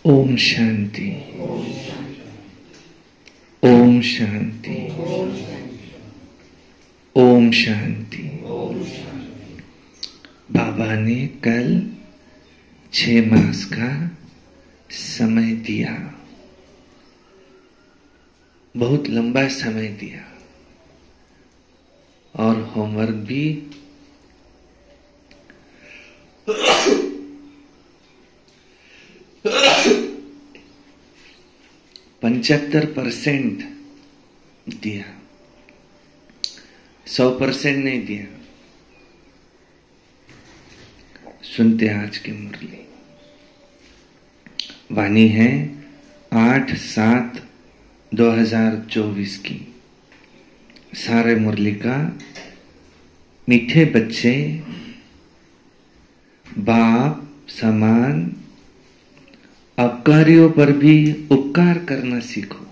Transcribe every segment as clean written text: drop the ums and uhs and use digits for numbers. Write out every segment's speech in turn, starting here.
ओम शांति, ओम शांति, ओम शांति। बाबा ने कल 6 मास का समय दिया, बहुत लंबा समय दिया और होमवर्क भी 75% दिया, 100% नहीं दिया। सुनते आज की मुरली। वाणी है 8/7/2024 की। सारे मुरली का मीठे बच्चे बाप समान अपकारियों पर भी उपकार करना सीखो।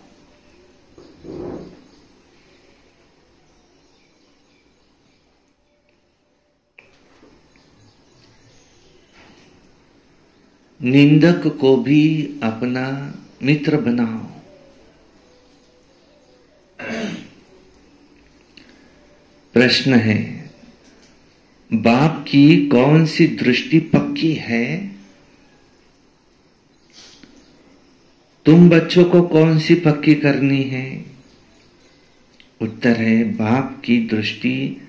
निंदक को भी अपना मित्र बनाओ। प्रश्न है, बाप की कौन सी दृष्टि पक्की है? तुम बच्चों को कौन सी पक्की करनी है? उत्तर है, बाप की दृष्टि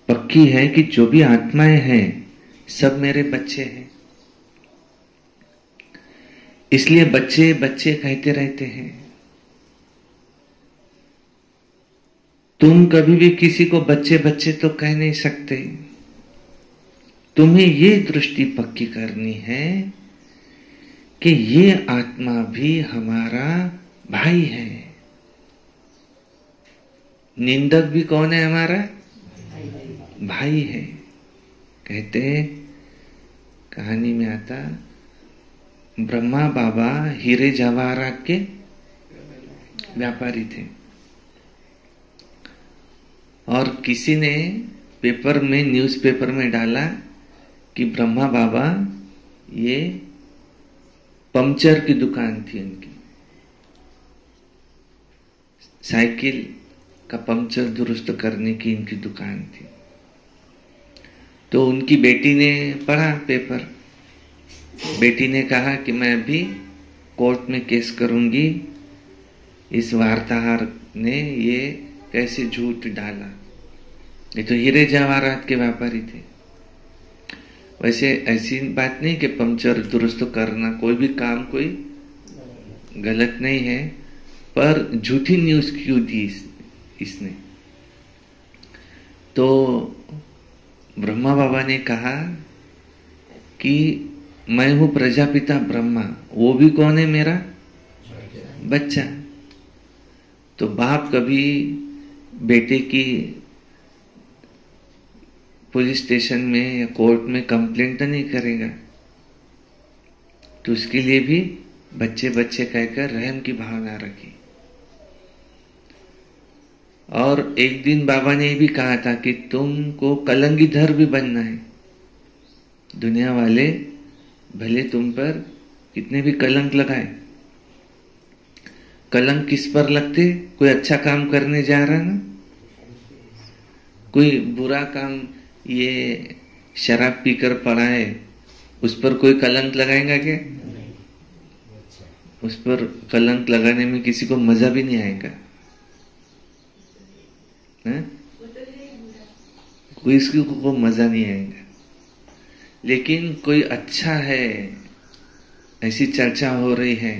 पक्की है कि जो भी आत्माएं हैं सब मेरे बच्चे हैं। इसलिए बच्चे बच्चे कहते रहते हैं। तुम कभी भी किसी को बच्चे बच्चे तो कह नहीं सकते। तुम्हें ये दृष्टि पक्की करनी है कि ये आत्मा भी हमारा भाई है। निंदक भी कौन है? हमारा भाई है। कहते कहानी में आता, ब्रह्मा बाबा हीरे जवाहरात के व्यापारी थे। और किसी ने पेपर में, न्यूज़पेपर में डाला कि ब्रह्मा बाबा, ये पंचर की दुकान थी उनकी, साइकिल का पंचर दुरुस्त करने की इनकी दुकान थी। तो उनकी बेटी ने पढ़ा पेपर, बेटी ने कहा कि मैं अभी कोर्ट में केस करूंगी, इस वार्ताहर ने ये कैसे झूठ डाला, ये तो हीरे जवाहरात के व्यापारी थे। वैसे ऐसी बात नहीं कि पंचर दुरुस्त करना कोई भी काम कोई गलत नहीं है, पर झूठी न्यूज क्यों दी इसने। तो ब्रह्मा बाबा ने कहा कि मैं हूं प्रजापिता ब्रह्मा, वो भी कौन है? मेरा बच्चा। तो बाप कभी बेटे की पुलिस स्टेशन में या कोर्ट में कंप्लेंट तो नहीं करेगा, तो उसके लिए भी बच्चे बच्चे कहकर रहम की भावना रखी। और एक दिन बाबा ने भी कहा था कि तुमको कलंगीधर भी बनना है। दुनिया वाले भले तुम पर कितने भी कलंक लगाए, कलंक किस पर लगते? कोई अच्छा काम करने जा रहा ना, कोई बुरा काम, ये शराब पीकर पड़ा है, उस पर कोई कलंक लगाएगा क्या? उस पर कलंक लगाने में किसी को मजा भी नहीं आएगा, कोई इसकी को मजा नहीं आएगा। लेकिन कोई अच्छा है, ऐसी चर्चा हो रही है,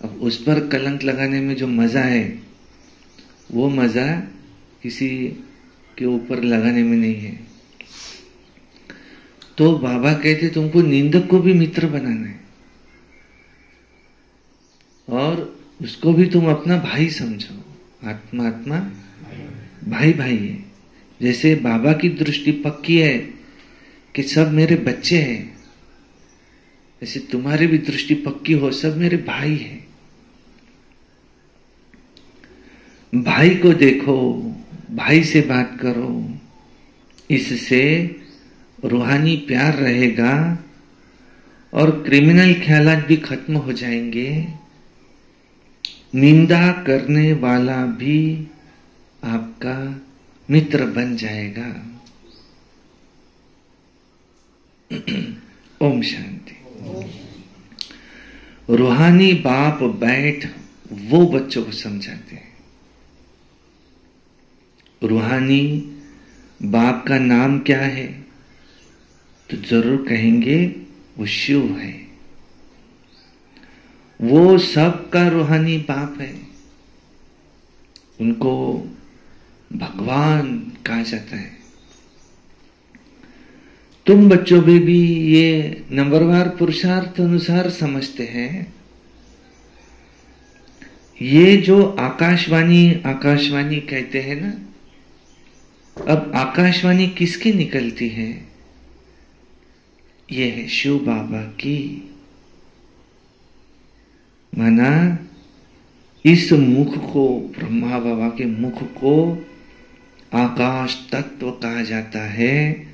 अब उस पर कलंक लगाने में जो मजा है, वो मजा किसी के ऊपर लगाने में नहीं है। तो बाबा कहते तुमको निंदक को भी मित्र बनाना है और उसको भी तुम अपना भाई समझो। आत्मा आत्मा भाई भाई है। जैसे बाबा की दृष्टि पक्की है कि सब मेरे बच्चे हैं, ऐसे तुम्हारी भी दृष्टि पक्की हो, सब मेरे भाई हैं। भाई को देखो, भाई से बात करो, इससे रूहानी प्यार रहेगा और क्रिमिनल ख्यालात भी खत्म हो जाएंगे। निंदा करने वाला भी आपका मित्र बन जाएगा। ओम शांति। रूहानी बाप बैठ वो बच्चों को समझाते हैं। रूहानी बाप का नाम क्या है? तो जरूर कहेंगे वो शिव है। वो सबका रूहानी बाप है, उनको भगवान कहा जाता है। तुम बच्चों भी ये नंबरवार पुरुषार्थ अनुसार समझते हैं। ये जो आकाशवाणी आकाशवाणी कहते हैं ना, अब आकाशवाणी किसकी निकलती है? ये है शिव बाबा की। माना इस मुख को, ब्रह्मा बाबा के मुख को आकाश तत्व कहा जाता है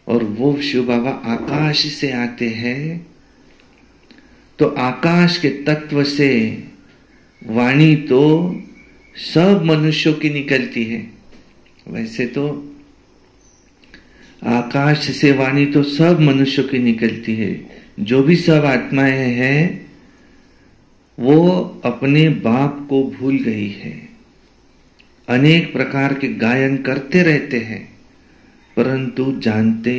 और वो शिव बाबा आकाश से आते हैं। तो आकाश के तत्व से वाणी तो सब मनुष्यों की निकलती है। वैसे तो आकाश से वाणी तो सब मनुष्यों की निकलती है। जो भी सब आत्माएं हैं वो अपने बाप को भूल गई है। अनेक प्रकार के गायन करते रहते हैं परंतु जानते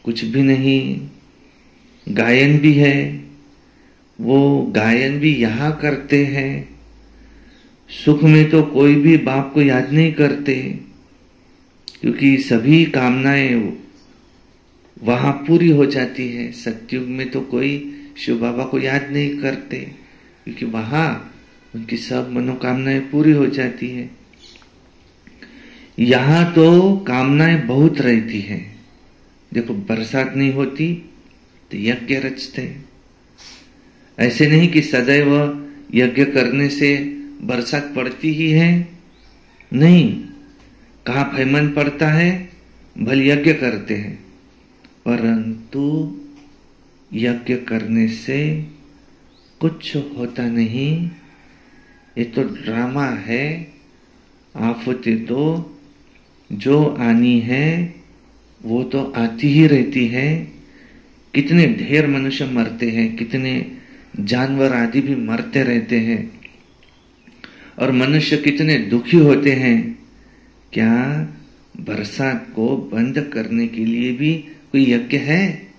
कुछ भी नहीं। गायन भी है, वो गायन भी यहां करते हैं। सुख में तो कोई भी बाप को याद नहीं करते क्योंकि सभी कामनाएं वहां पूरी हो जाती है। सत्युग में तो कोई शिव बाबा को याद नहीं करते क्योंकि वहां उनकी सब मनोकामनाएं पूरी हो जाती है। यहां तो कामनाएं बहुत रहती है। देखो बरसात नहीं होती तो यज्ञ रचते। ऐसे नहीं कि सदैव यज्ञ करने से बरसात पड़ती ही है। नहीं, कहाँ फैमन पड़ता है, भल यज्ञ करते हैं, परंतु यज्ञ करने से कुछ होता नहीं। ये तो ड्रामा है। आफतें तो जो आनी है वो तो आती ही रहती है। कितने ढेर मनुष्य मरते हैं, कितने जानवर आदि भी मरते रहते हैं, और मनुष्य कितने दुखी होते हैं। क्या बरसात को बंद करने के लिए भी कोई यज्ञ है?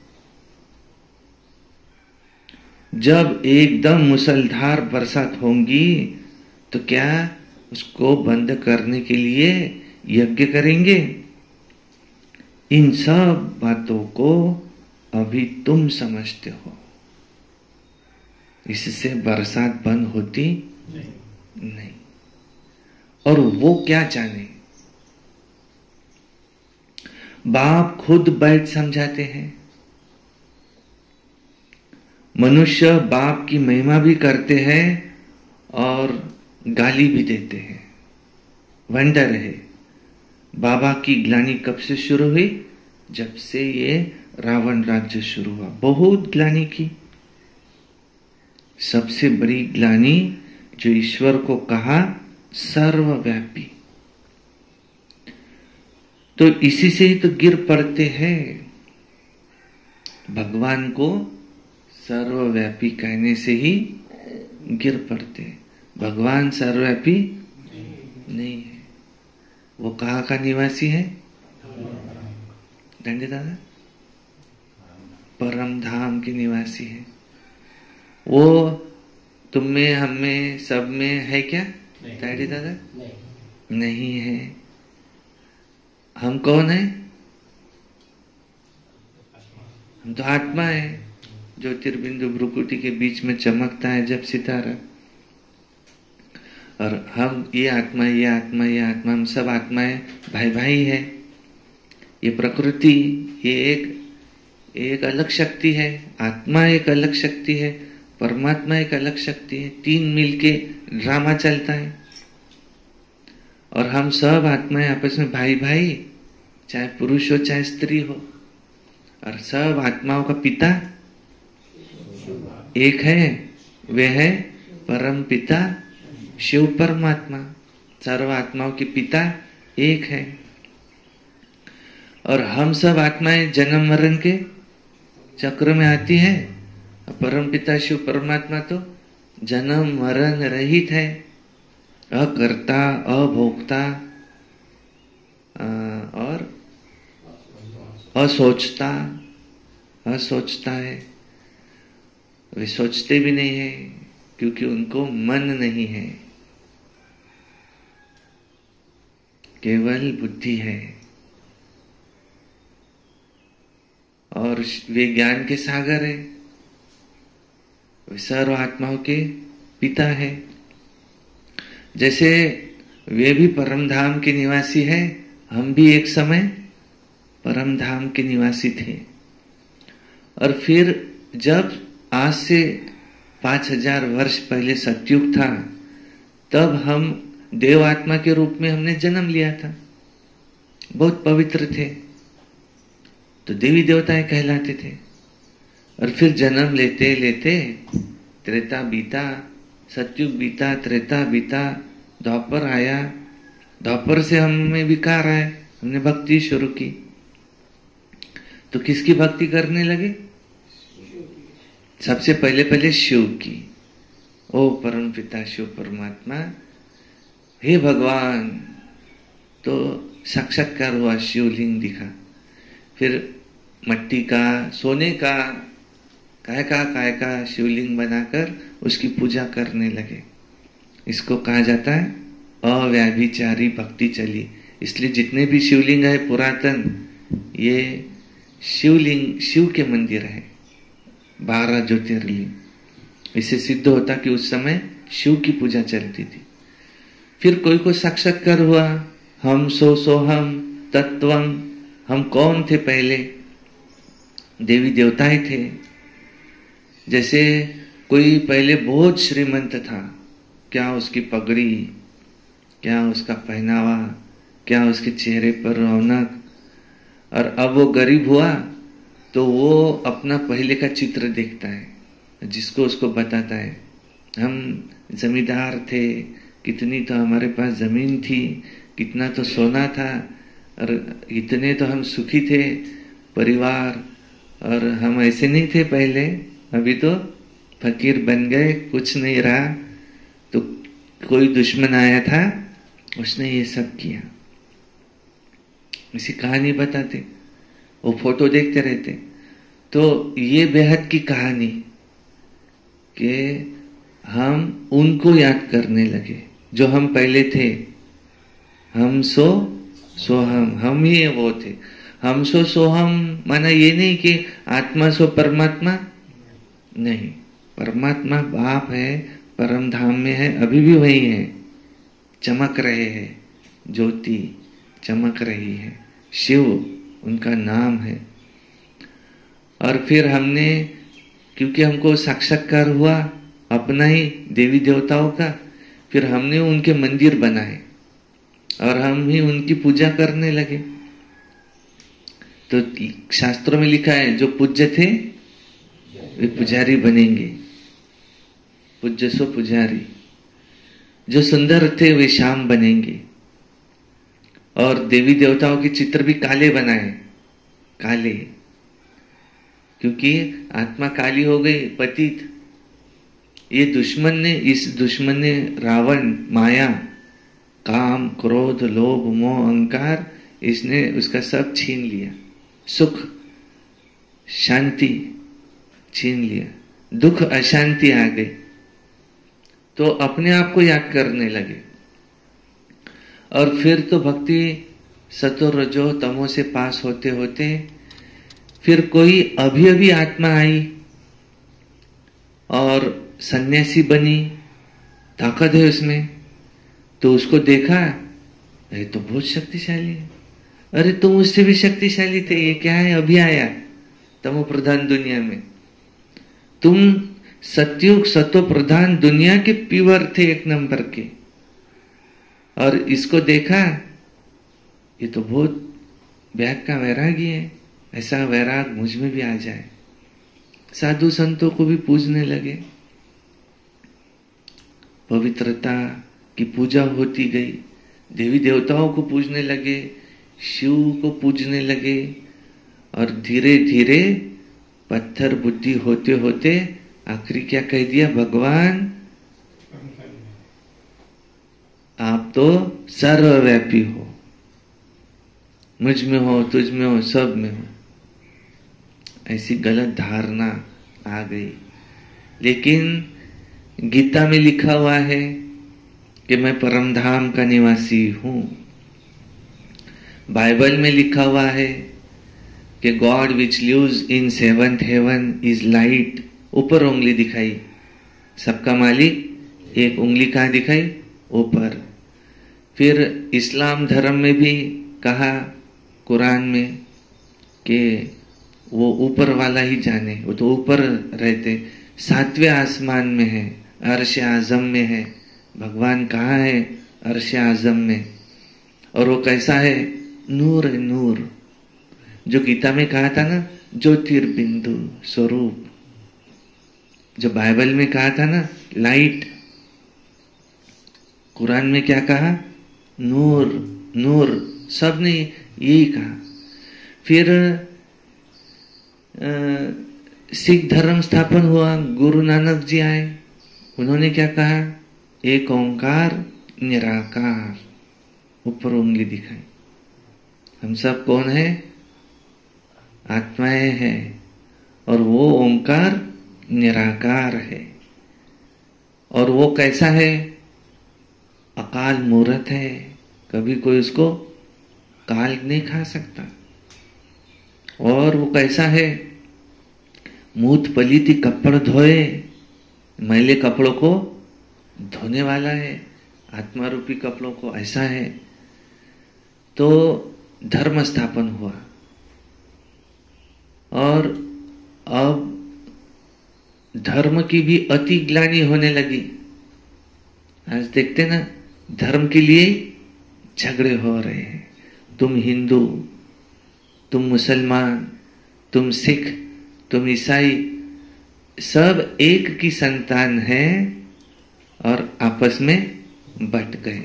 जब एकदम मूसलाधार बरसात होगी तो क्या उसको बंद करने के लिए यज्ञ करेंगे? इन सब बातों को अभी तुम समझते हो, इससे बरसात बंद होती नहीं। और वो क्या जाने, बाप खुद बैठ समझाते हैं। मनुष्य बाप की महिमा भी करते हैं और गाली भी देते हैं। वंडर है, बाबा की ग्लानि कब से शुरू हुई? जब से ये रावण राज्य शुरू हुआ, बहुत ग्लानि की। सबसे बड़ी ग्लानि जो ईश्वर को कहा सर्वव्यापी, तो इसी से ही तो गिर पड़ते हैं। भगवान को सर्वव्यापी कहने से ही गिर पड़ते। भगवान सर्वव्यापी नहीं है। वो कहाँ का निवासी है? दंडे दादा, परम धाम के निवासी है। वो तुम में, हम में, सब में है क्या? डैडी दादा नहीं है। हम कौन है? हम तो आत्मा है, ज्योतिर्बिंदु भ्रुकुटी के बीच में चमकता है जब सितारा। और हम ये आत्मा, ये आत्मा, ये आत्मा, हम सब आत्माएं भाई भाई है। ये प्रकृति ये एक अलग शक्ति है, आत्मा एक अलग शक्ति है, परमात्मा एक अलग शक्ति है। तीन मिलके ड्रामा चलता है। और हम सब आत्माएं आपस में भाई भाई, चाहे पुरुष हो चाहे स्त्री हो। और सब आत्माओं का पिता एक है, वे है परम पिता शिव परमात्मा। सर्व आत्माओं के पिता एक है। और हम सब आत्माएं जन्म मरण के चक्र में आती है। परम पिता शिव परमात्मा तो जन्म मरण रहित है, अकर्ता, अभोक्ता और असोचता है। वे सोचते भी नहीं है क्योंकि उनको मन नहीं है, केवल बुद्धि है। और वे ज्ञान के सागर है, वे सर्व आत्माओं के पिता है। जैसे वे भी परम धाम के निवासी है, हम भी एक समय परम धाम के निवासी थे। और फिर जब आज से 5000 वर्ष पहले सतयुग था, तब हम देव आत्मा के रूप में हमने जन्म लिया था। बहुत पवित्र थे, तो देवी देवताएं कहलाते थे। और फिर जन्म लेते लेते त्रेता बीता, सतयुग बीता, त्रेता बीता, द्वापर आया। द्वापर से हमें विकार आए, हमने भक्ति शुरू की। तो किसकी भक्ति करने लगे? सबसे पहले शिव की। ओ परम पिता शिव परमात्मा, हे भगवान, तो साक्षात्कार हुआ, शिवलिंग दिखा। फिर मट्टी का, सोने का, काय का शिवलिंग बनाकर उसकी पूजा करने लगे। इसको कहा जाता है अव्याभिचारी भक्ति चली। इसलिए जितने भी शिवलिंग है पुरातन, ये शिवलिंग शिव के मंदिर है, 12 ज्योतिर्लिंग। इससे सिद्ध होता कि उस समय शिव की पूजा चलती थी। फिर कोई को साक्षात्कार हुआ, हम सोहम तत्वम। हम कौन थे? पहले देवी देवताएं थे। जैसे कोई पहले बहुत श्रीमंत था, क्या उसकी पगड़ी क्या उसका पहनावा, क्या उसके चेहरे पर रौनक। और अब वो गरीब हुआ तो वो अपना पहले का चित्र देखता है, जिसको उसको बताता है हम जमींदार थे, कितनी तो हमारे पास जमीन थी, कितना तो सोना था, और इतने तो हम सुखी थे परिवार, और हम ऐसे नहीं थे पहले, अभी तो फकीर बन गए, कुछ नहीं रहा। तो कोई दुश्मन आया था, उसने ये सब किया। इसी कहानी बताते, वो फोटो देखते रहते। तो ये बेहद की कहानी कि हम उनको याद करने लगे जो हम पहले थे। हम सो हम ही वो थे। हम सो हम माना ये नहीं कि आत्मा सो परमात्मा नहीं, परमात्मा बाप है, परम धाम में है, अभी भी वही है, चमक रहे हैं, ज्योति चमक रही है, शिव उनका नाम है। और फिर हमने, क्योंकि हमको साक्षात्कार हुआ अपना ही देवी देवताओं का, फिर हमने उनके मंदिर बनाए और हम ही उनकी पूजा करने लगे। तो शास्त्रों में लिखा है जो पूज्य थे वे पुजारी बनेंगे, पूज्य सो पुजारी। जो सुंदर थे वे श्याम बनेंगे। और देवी देवताओं के चित्र भी काले बनाए, काले, क्योंकि आत्मा काली हो गई, पतित। ये दुश्मन ने रावण, माया, काम, क्रोध, लोभ, मोह, अहंकार, इसने उसका सब छीन लिया, सुख शांति छीन लिया, दुख अशांति आ गई। तो अपने आप को याद करने लगे। और फिर तो भक्ति सतो रजो तमो से पास होते होते फिर कोई अभी आत्मा आई और सन्यासी बनी, ताकत है उसमें, तो उसको देखा, ये तो बहुत शक्तिशाली है, अरे तुम उससे भी शक्तिशाली थे, ये क्या है अभी आया तमो प्रधान दुनिया में, तुम सतयुग सतो प्रधान दुनिया के पीवर थे, एक नंबर के। और इसको देखा, ये तो बहुत बैग का वैरागी है, ऐसा वैराग मुझ में भी आ जाए। साधु संतों को भी पूजने लगे, पवित्रता की पूजा होती गई, देवी देवताओं को पूजने लगे, शिव को पूजने लगे। और धीरे धीरे पत्थर बुद्धि होते होते आखिरी क्या कह दिया, भगवान आप तो सर्वव्यापी हो, मुझ में हो, तुझ में हो, सब में हो। ऐसी गलत धारणा आ गई। लेकिन गीता में लिखा हुआ है कि मैं परम धाम का निवासी हूं। बाइबल में लिखा हुआ है कि God which lives in seventh heaven is light. ऊपर उंगली दिखाई, सबका मालिक एक उंगली कहां दिखाई, ऊपर। फिर इस्लाम धर्म में भी कहा कुरान में कि वो ऊपर वाला ही जाने, वो तो ऊपर रहते, 7वें आसमान में है, अर्श आजम में है। भगवान कहाँ है, अर्श आजम में। और वो कैसा है, नूर है, नूर। जो गीता में कहा था ना, ज्योतिर्बिंदु स्वरूप, जो बाइबल में कहा था ना लाइट, कुरान में क्या कहा, नूर, नूर, सब ने यही कहा। फिर सिख धर्म स्थापन हुआ, गुरु नानक जी आए, उन्होंने क्या कहा, एक ओंकार निराकार, ऊपर उंगली दिखाई। हम सब कौन है, आत्माएं हैं, और वो ओंकार निराकार है। और वो कैसा है, अकाल मूर्त है, कभी कोई उसको काल नहीं खा सकता। और वो कैसा है, मूत पलीती कपड़ धोए, मैले कपड़ों को धोने वाला है, आत्मा रूपी कपड़ों को, ऐसा है। तो धर्म स्थापन हुआ। और अब धर्म की भी अति ग्लानि होने लगी। आज देखते ना, धर्म के लिए झगड़े हो रहे हैं। तुम हिंदू, तुम मुसलमान, तुम सिख, तुम ईसाई, सब एक की संतान है और आपस में बट गए।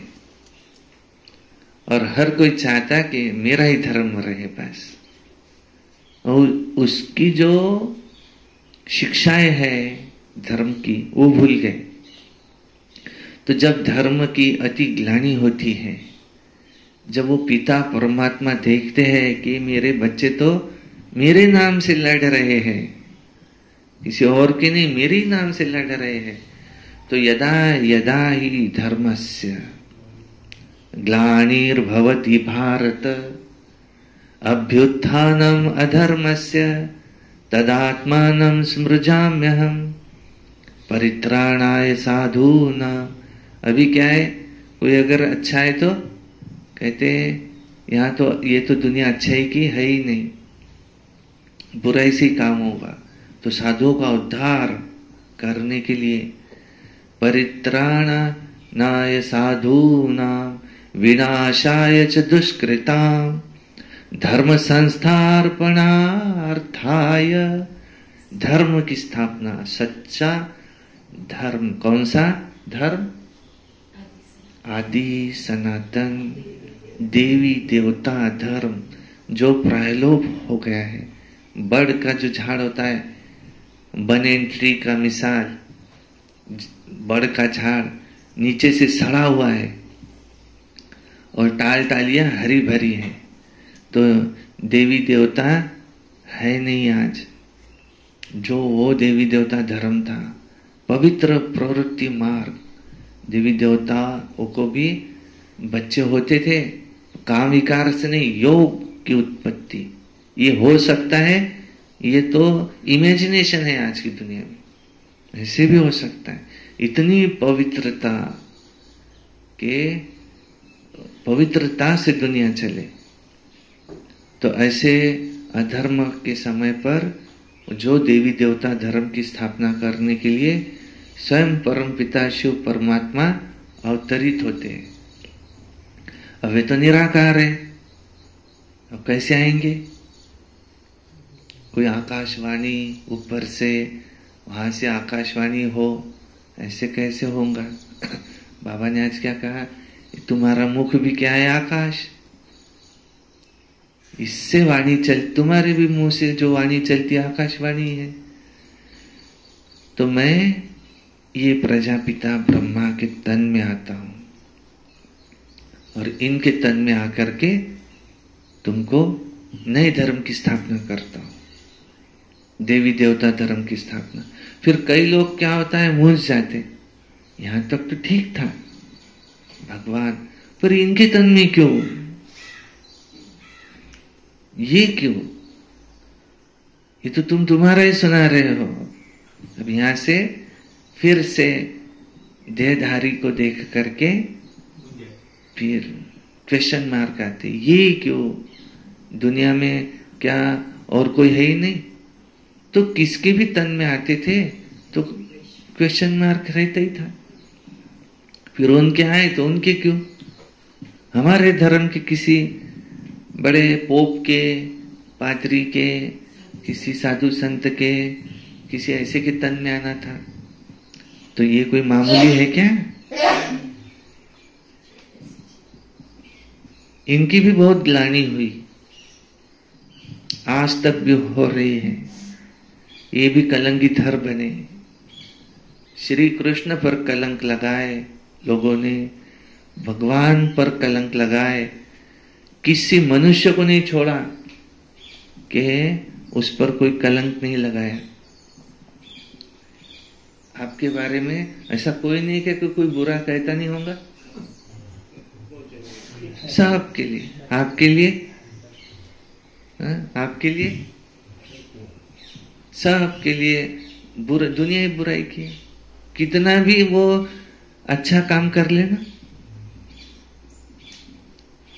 और हर कोई चाहता कि मेरा ही धर्म रहे बस। और उसकी जो शिक्षाएं है धर्म की वो भूल गए। तो जब धर्म की अति ग्लानि होती है, जब वो पिता परमात्मा देखते हैं कि मेरे बच्चे तो मेरे नाम से लड़ रहे हैं, किसी और के नहीं, मेरे ही नाम से लड़ रहे हैं, तो यदा यदा ही धर्मस्य ग्लानिर्भवति भारत अभ्युत्थानम अधर्मस्य तदात्मानं स्मृजाम्यहम् परित्राणाय साधूनां। अभी क्या है, कोई अगर अच्छा है तो कहते हैं यहाँ तो ये तो दुनिया अच्छाई की है ही नहीं, बुराई से काम होगा। तो साधुओं का उद्धार करने के लिए परित्राणाय साधूनां विनाशाय च दुष्कृतां धर्म संस्थापनार्थाय, धर्म की स्थापना, सच्चा धर्म। कौन सा धर्म? आदि सनातन देवी देवता धर्म, जो प्रायलोप हो गया है। बड़ का जो झाड़ होता है, बनेन ट्री का मिसाल, बड़ का झाड़ नीचे से सड़ा हुआ है और टाल टालियां हरी भरी है, तो देवी देवता है नहीं आज। जो वो देवी देवता धर्म था, पवित्र प्रवृत्ति मार्ग, देवी देवताओं को भी बच्चे होते थे, काम विकार से नहीं, योग की उत्पत्ति। ये हो सकता है, ये तो इमेजिनेशन है आज की दुनिया में, ऐसे भी हो सकता है। इतनी पवित्रता के पवित्रता से दुनिया चले। तो ऐसे अधर्म के समय पर जो देवी देवता धर्म की स्थापना करने के लिए स्वयं परम पिता शिव परमात्मा अवतरित होते हैं। अब वे तो निराकार है, अब कैसे आएंगे? कोई आकाशवाणी ऊपर से, वहां से आकाशवाणी हो, ऐसे कैसे होगा? बाबा ने आज क्या कहा, तुम्हारा मुख भी क्या है? आकाश। इससे वाणी चल, तुम्हारे भी मुंह से जो वाणी चलती है आकाशवाणी है। तो मैं ये प्रजापिता ब्रह्मा के तन में आता हूं और इनके तन में आकर के तुमको नए धर्म की स्थापना करता हूं, देवी देवता धर्म की स्थापना। फिर कई लोग क्या होता है, मूझ जाते, यहां तक तो ठीक था भगवान, पर इनके तन में क्यों? ये क्यों? ये तो तुम्हारा ही सुना रहे हो। अब यहां से फिर से देहधारी को देख करके फिर क्वेश्चन मार्क आते, ये क्यों? दुनिया में क्या और कोई है ही नहीं? तो किसके भी तन में आते थे तो क्वेश्चन मार्क रहता ही था। फिर उनके आए तो उनके क्यों? हमारे धर्म के किसी बड़े पोप के, पादरी के, किसी साधु संत के, किसी ऐसे के तन में आना था, तो ये कोई मामूली है क्या? इनकी भी बहुत ग्लानि हुई, आज तक भी हो रही है। ये भी कलंकितर बने, श्री कृष्ण पर कलंक लगाए लोगों ने, भगवान पर कलंक लगाए, किसी मनुष्य को नहीं छोड़ा कि उस पर कोई कलंक नहीं लगाया। आपके बारे में ऐसा कोई नहीं कि कोई बुरा कहता नहीं होगा, सबके लिए, आपके लिए, आपके लिए, सबके लिए बुरा, दुनिया ही बुराई की। कितना भी वो अच्छा काम कर लेना,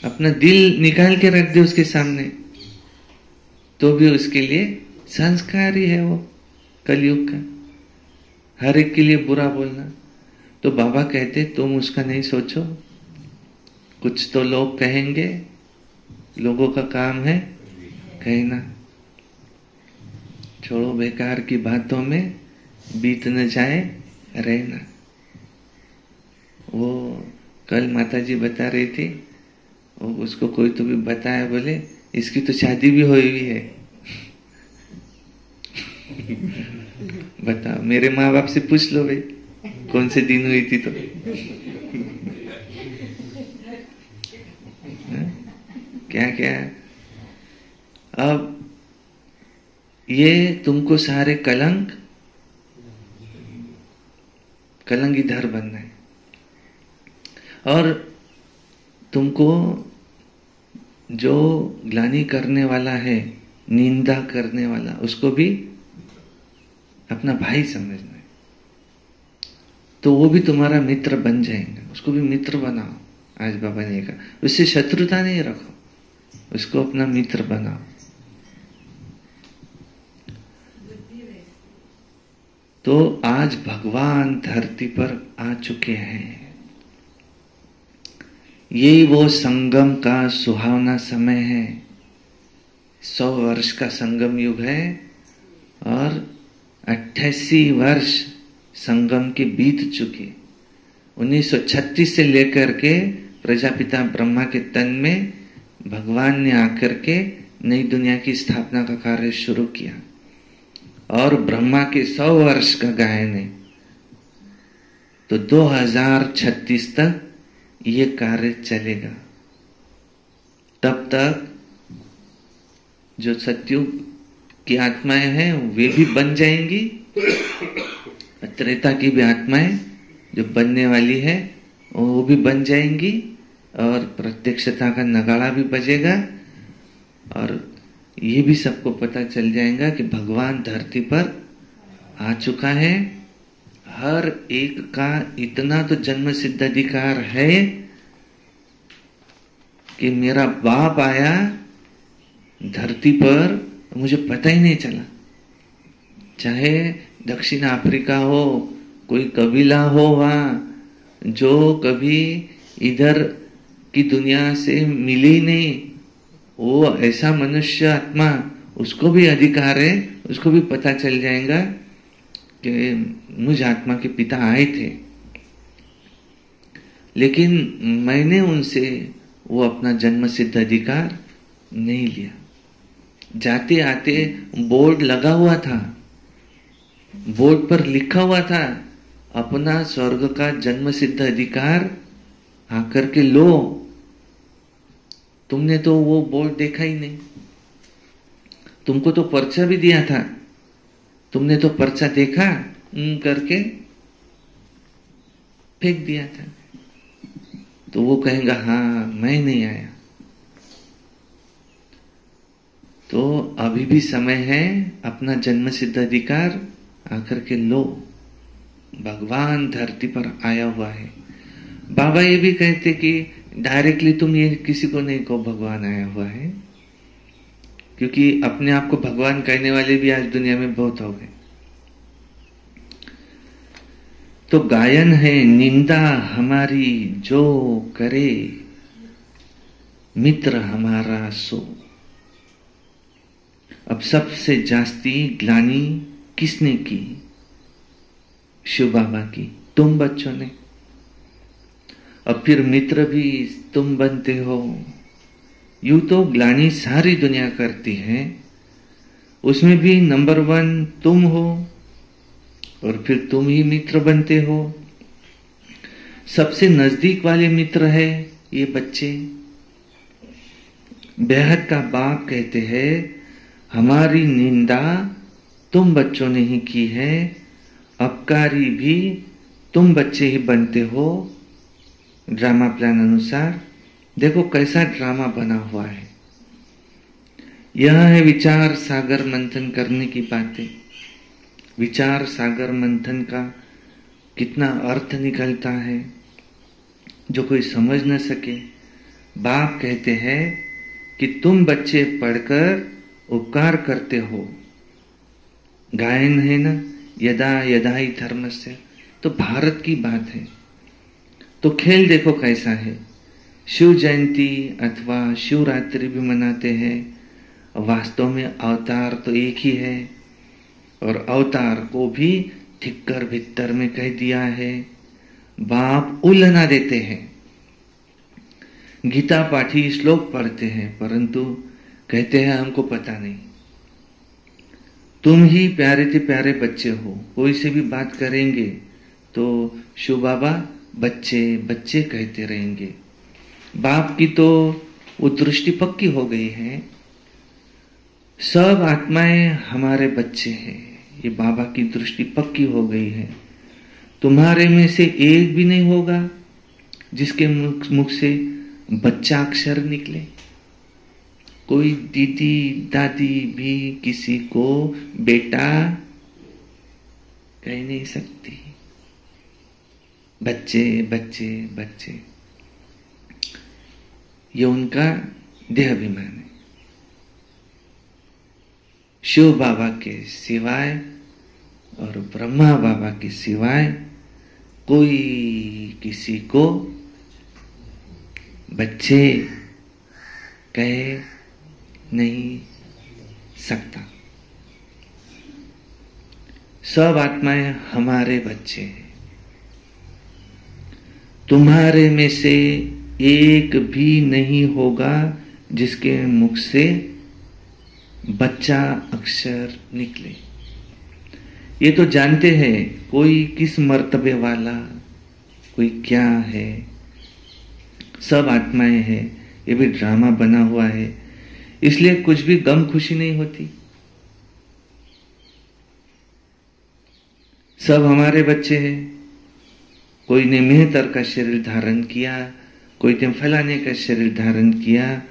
अपना दिल निकाल के रख दे उसके सामने, तो भी उसके लिए संस्कार ही है वो कलयुग का, हर एक के लिए बुरा बोलना। तो बाबा कहते तुम उसका नहीं सोचो, कुछ तो लोग कहेंगे, लोगों का काम है कहना। छोड़ो, बेकार की बातों में बीत न जाए रहना। वो कल माताजी बता रही थी, वो उसको कोई तो भी बताया, बोले इसकी तो शादी भी हुई हुई है। बताओ, मेरे माँ बाप से पूछ लो भाई कौन से दिन हुई थी तो। क्या क्या। अब ये तुमको सारे कलंगीधर बनना है, और तुमको जो ग्लानि करने वाला है, निंदा करने वाला, उसको भी अपना भाई समझना है। तो वो भी तुम्हारा मित्र बन जाएंगे, उसको भी मित्र बनाओ। आज बाबा ने कहा उससे शत्रुता नहीं रखो, उसको अपना मित्र बनाओ। तो आज भगवान धरती पर आ चुके हैं। यही वो संगम का सुहावना समय है। 100 वर्ष का संगम युग है और 88 वर्ष संगम के बीत चुके। 1936 से लेकर के प्रजापिता ब्रह्मा के तन में भगवान ने आकर के नई दुनिया की स्थापना का कार्य शुरू किया, और ब्रह्मा के 100 वर्ष का गायन है। तो 2036 तक ये कार्य चलेगा। तब तक जो सत्युग की आत्माएं हैं वे भी बन जाएंगी, त्रेता की भी आत्माएं जो बनने वाली है वो भी बन जाएंगी, और प्रत्यक्षता का नगाड़ा भी बजेगा, और ये भी सबको पता चल जाएगा कि भगवान धरती पर आ चुका है। हर एक का इतना तो जन्म सिद्ध अधिकार है कि मेरा बाप आया धरती पर, मुझे पता ही नहीं चला। चाहे दक्षिण अफ्रीका हो, कोई कबीला हो वहां जो कभी इधर की दुनिया से मिली ही नहीं, वो ऐसा मनुष्य आत्मा, उसको भी अधिकार है, उसको भी पता चल जाएगा कि मुझ आत्मा के पिता आए थे, लेकिन मैंने उनसे वो अपना जन्म सिद्ध अधिकार नहीं लिया। जाते आते बोर्ड लगा हुआ था, बोर्ड पर लिखा हुआ था अपना स्वर्ग का जन्म सिद्ध अधिकार आकर के लो। तुमने तो वो बोर्ड देखा ही नहीं। तुमको तो पर्चा भी दिया था, तुमने तो पर्चा देखा करके फेंक दिया था। तो वो कहेगा हाँ मैं नहीं आया। तो अभी भी समय है, अपना जन्म सिद्ध अधिकार आकर के लो। भगवान धरती पर आया हुआ है। बाबा ये भी कहते कि डायरेक्टली तुम ये किसी को नहीं कहो भगवान आया हुआ है, क्योंकि अपने आप को भगवान कहने वाले भी आज दुनिया में बहुत हो गए। तो गायन है, निंदा हमारी जो करे, मित्र हमारा सो। अब सबसे जास्ती ग्लानि किसने की? शिव बाबा की, तुम बच्चों ने। अब फिर मित्र भी तुम बनते हो। यूं तो ग्लानि सारी दुनिया करती है, उसमें भी नंबर 1 तुम हो, और फिर तुम ही मित्र बनते हो। सबसे नजदीक वाले मित्र है ये बच्चे। बेहद का बाप कहते हैं हमारी निंदा तुम बच्चों ने ही की है, अपकारी भी तुम बच्चे ही बनते हो। ड्रामा प्लान अनुसार देखो कैसा ड्रामा बना हुआ है। यह है विचार सागर मंथन करने की बातें। विचार सागर मंथन का कितना अर्थ निकलता है जो कोई समझ न सके। बाप कहते हैं कि तुम बच्चे पढ़कर उपकार करते हो। गायन है ना, यदा यदा ही धर्मस्य, तो भारत की बात है। तो खेल देखो कैसा है। शिव जयंती अथवा शिवरात्रि भी मनाते हैं। वास्तव में अवतार तो एक ही है और अवतार को भी ठिक्कर भित्तर में कह दिया है। बाप उल्लना देते हैं, गीता पाठी श्लोक पढ़ते हैं, परंतु कहते हैं हमको पता नहीं। तुम ही प्यारे से प्यारे बच्चे हो, कोई से भी बात करेंगे तो शिव बाबा बच्चे बच्चे कहते रहेंगे। बाप की तो वो दृष्टि पक्की हो गई है, सब आत्माएं हमारे बच्चे हैं, ये बाबा की दृष्टि पक्की हो गई है। तुम्हारे में से एक भी नहीं होगा जिसके मुख से बच्चा अक्षर निकले। कोई दीदी दादी भी किसी को बेटा कह नहीं सकती। बच्चे बच्चे बच्चे, ये उनका देह अभिमान है। शिव बाबा के सिवाय और ब्रह्मा बाबा के सिवाय कोई किसी को बच्चे कह नहीं सकता। सब आत्माएं हमारे बच्चे हैं। तुम्हारे में से एक भी नहीं होगा जिसके मुख से बच्चा अक्षर निकले। ये तो जानते हैं कोई किस मर्तबे वाला, कोई क्या है। सब आत्माएं हैं, ये भी ड्रामा बना हुआ है, इसलिए कुछ भी गम खुशी नहीं होती। सब हमारे बच्चे हैं। कोई ने मेहतर का शरीर धारण किया, कोई ने फलाने का शरीर धारण किया।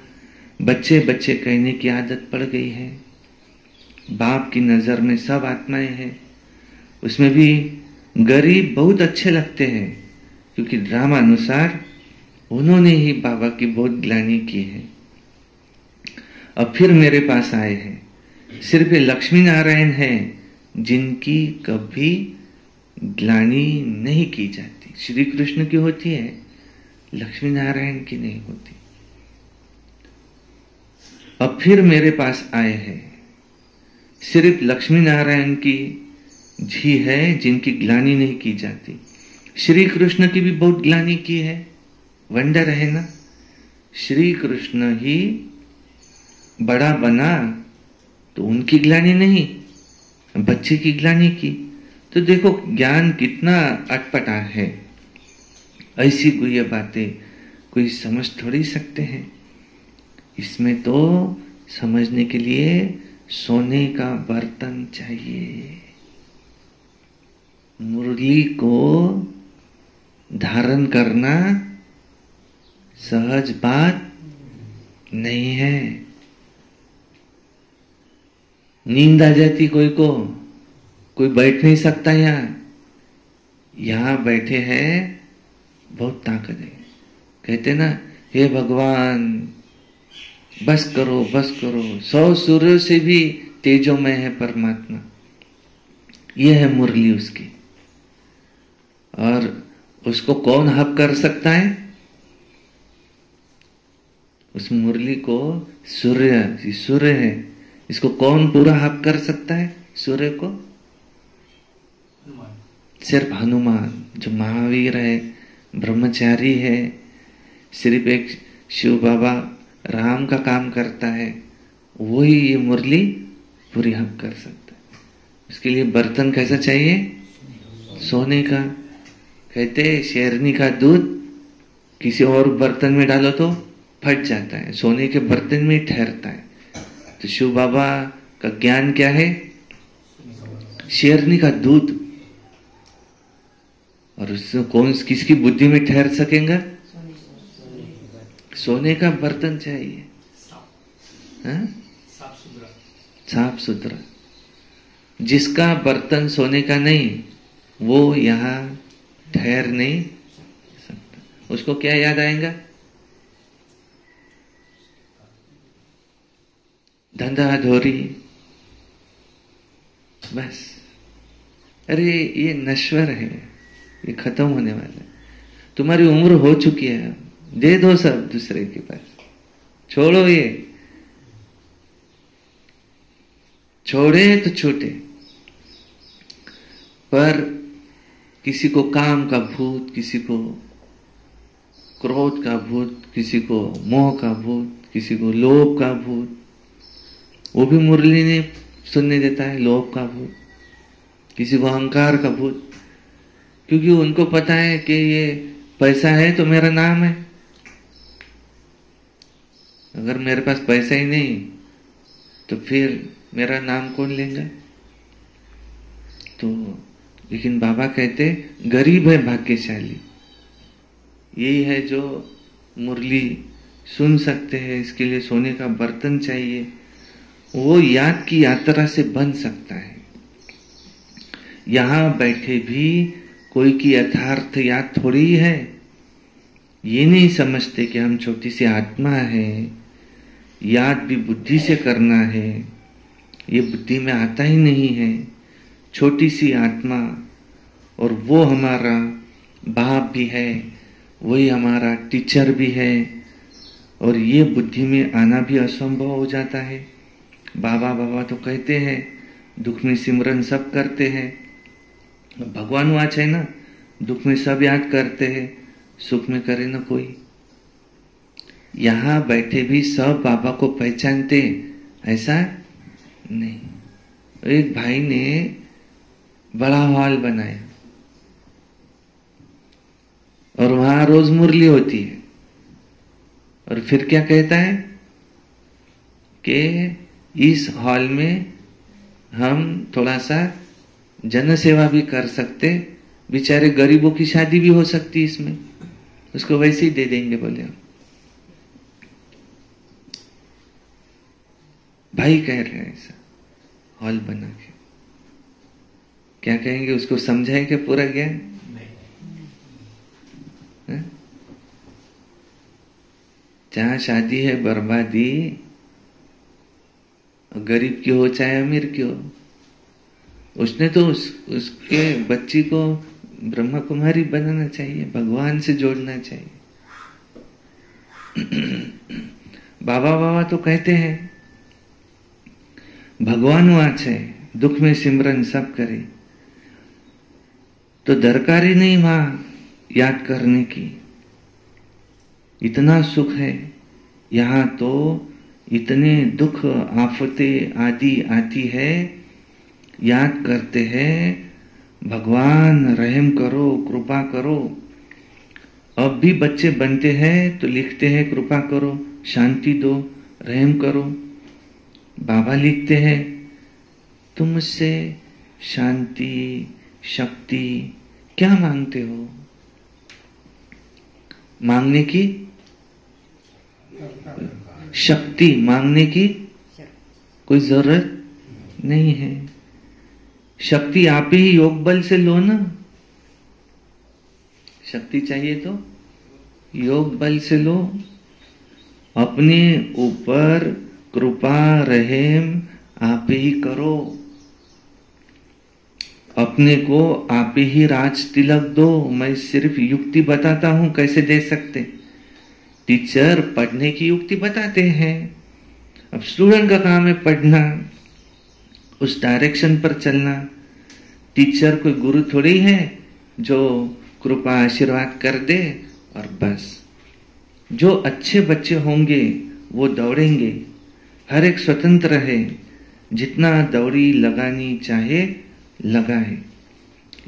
बच्चे बच्चे कहने की आदत पड़ गई है। बाप की नजर में सब आत्माएं हैं, उसमें भी गरीब बहुत अच्छे लगते हैं, क्योंकि ड्रामा अनुसार उन्होंने ही बाबा की बहुत ग्लानि की है। अब फिर मेरे पास आए हैं। सिर्फ लक्ष्मी नारायण हैं जिनकी कभी ग्लानि नहीं की जाती। श्री कृष्ण की होती है, लक्ष्मी नारायण की नहीं होती। अब फिर मेरे पास आए हैं। सिर्फ लक्ष्मी नारायण की जी है जिनकी ग्लानि नहीं की जाती। श्री कृष्ण की भी बहुत ग्लानि की है। वंडर है ना, श्री कृष्ण ही बड़ा बना तो उनकी ग्लानि नहीं, बच्चे की ग्लानि की। तो देखो ज्ञान कितना अटपटा है। ऐसी गुह्य बातें कोई समझ थोड़ी सकते हैं। इसमें तो समझने के लिए सोने का बर्तन चाहिए। मुरली को धारण करना सहज बात नहीं है। नींद आ जाती कोई को, कोई बैठ नहीं सकता। यहां बैठे हैं, बहुत ताकत है। कहते ना, हे भगवान बस करो बस करो। 100 सूर्यों से भी तेजोमय है परमात्मा। यह है मुरली उसकी। और उसको कौन हक कर सकता है? उस मुरली को सूर्य, सूर्य है, इसको कौन पूरा हक कर सकता है? सूर्य को सिर्फ हनुमान, जो महावीर है, ब्रह्मचारी है। सिर्फ एक शिव बाबा राम का काम करता है, वही ये मुरली पूरी हक कर सकता है। उसके लिए बर्तन कैसा चाहिए? सोने का। कहते शेरनी का दूध किसी और बर्तन में डालो तो फट जाता है, सोने के बर्तन में ठहरता है। तो शिव बाबा का ज्ञान क्या है? शेरनी का दूध। और उससे कौन किसकी बुद्धि में ठहर सकेगा? सोने का बर्तन चाहिए, साफ सुथरा। जिसका बर्तन सोने का नहीं, वो यहां ठहर नहीं सकता। उसको क्या याद आएगा? धंधा धोरी, बस। अरे ये नश्वर है, ये खत्म होने वाला है। तुम्हारी उम्र हो चुकी है, दे दो सब दूसरे के पास, छोड़ो ये, छोड़े तो छूटे। पर किसी को काम का भूत, किसी को क्रोध का भूत, किसी को मोह का भूत, किसी को लोभ का भूत, वो भी मुरली ने सुनने देता है, लोभ का भूत, किसी को अहंकार का भूत, क्योंकि उनको पता है कि ये पैसा है तो मेरा नाम है, अगर मेरे पास पैसा ही नहीं तो फिर मेरा नाम कौन लेगा। तो लेकिन बाबा कहते गरीब है भाग्यशाली, यही है जो मुरली सुन सकते हैं, इसके लिए सोने का बर्तन चाहिए, वो याद की यात्रा से बन सकता है। यहां बैठे भी कोई की यथार्थ याद थोड़ी है, ये नहीं समझते कि हम छोटी सी आत्मा है, याद भी बुद्धि से करना है, ये बुद्धि में आता ही नहीं है। छोटी सी आत्मा, और वो हमारा बाप भी है, वही हमारा टीचर भी है, और ये बुद्धि में आना भी असंभव हो जाता है। बाबा बाबा तो कहते हैं, दुख में सिमरन सब करते हैं, भगवान वाच है ना, दुख में सब याद करते हैं, सुख में करे ना कोई। यहां बैठे भी सब बाबा को पहचानते, ऐसा नहीं। एक भाई ने बड़ा हॉल बनाया और वहां रोज मुरली होती है, और फिर क्या कहता है कि इस हॉल में हम थोड़ा सा जन सेवा भी कर सकते, बेचारे गरीबों की शादी भी हो सकती इसमें, उसको वैसे ही दे देंगे बोले हम। भाई कह रहे हैं ऐसा हॉल बना के, क्या कहेंगे, उसको समझाएंगे पूरा ज्ञान? जहां शादी है बर्बादी, गरीब की हो चाहे अमीर की हो। उसने तो उसके बच्ची को ब्रह्मा कुमारी बनाना चाहिए, भगवान से जोड़ना चाहिए। बाबा बाबा तो कहते हैं भगवान वाच है, दुख में सिमरन सब करे, तो दरकार ही नहीं वहां याद करने की, इतना सुख है। यहां तो इतने दुख आफतें आदि आती है, याद करते हैं भगवान रहम करो, कृपा करो। अब भी बच्चे बनते हैं तो लिखते हैं कृपा करो, शांति दो, रहम करो। बाबा लिखते हैं तुम मुझसे शांति शक्ति क्या मांगते हो? मांगने की शक्ति, मांगने की कोई जरूरत नहीं है। शक्ति आप ही योग बल से लो ना, शक्ति चाहिए तो योग बल से लो। अपने ऊपर कृपा रहम आप ही करो, अपने को आप ही राज तिलक दो। मैं सिर्फ युक्ति बताता हूं, कैसे दे सकते। टीचर पढ़ने की युक्ति बताते हैं, अब स्टूडेंट का काम है पढ़ना, उस डायरेक्शन पर चलना। टीचर कोई गुरु थोड़ी है जो कृपा आशीर्वाद कर दे और बस। जो अच्छे बच्चे होंगे वो दौड़ेंगे, हर एक स्वतंत्र है, जितना दौड़ी लगानी चाहे लगाए।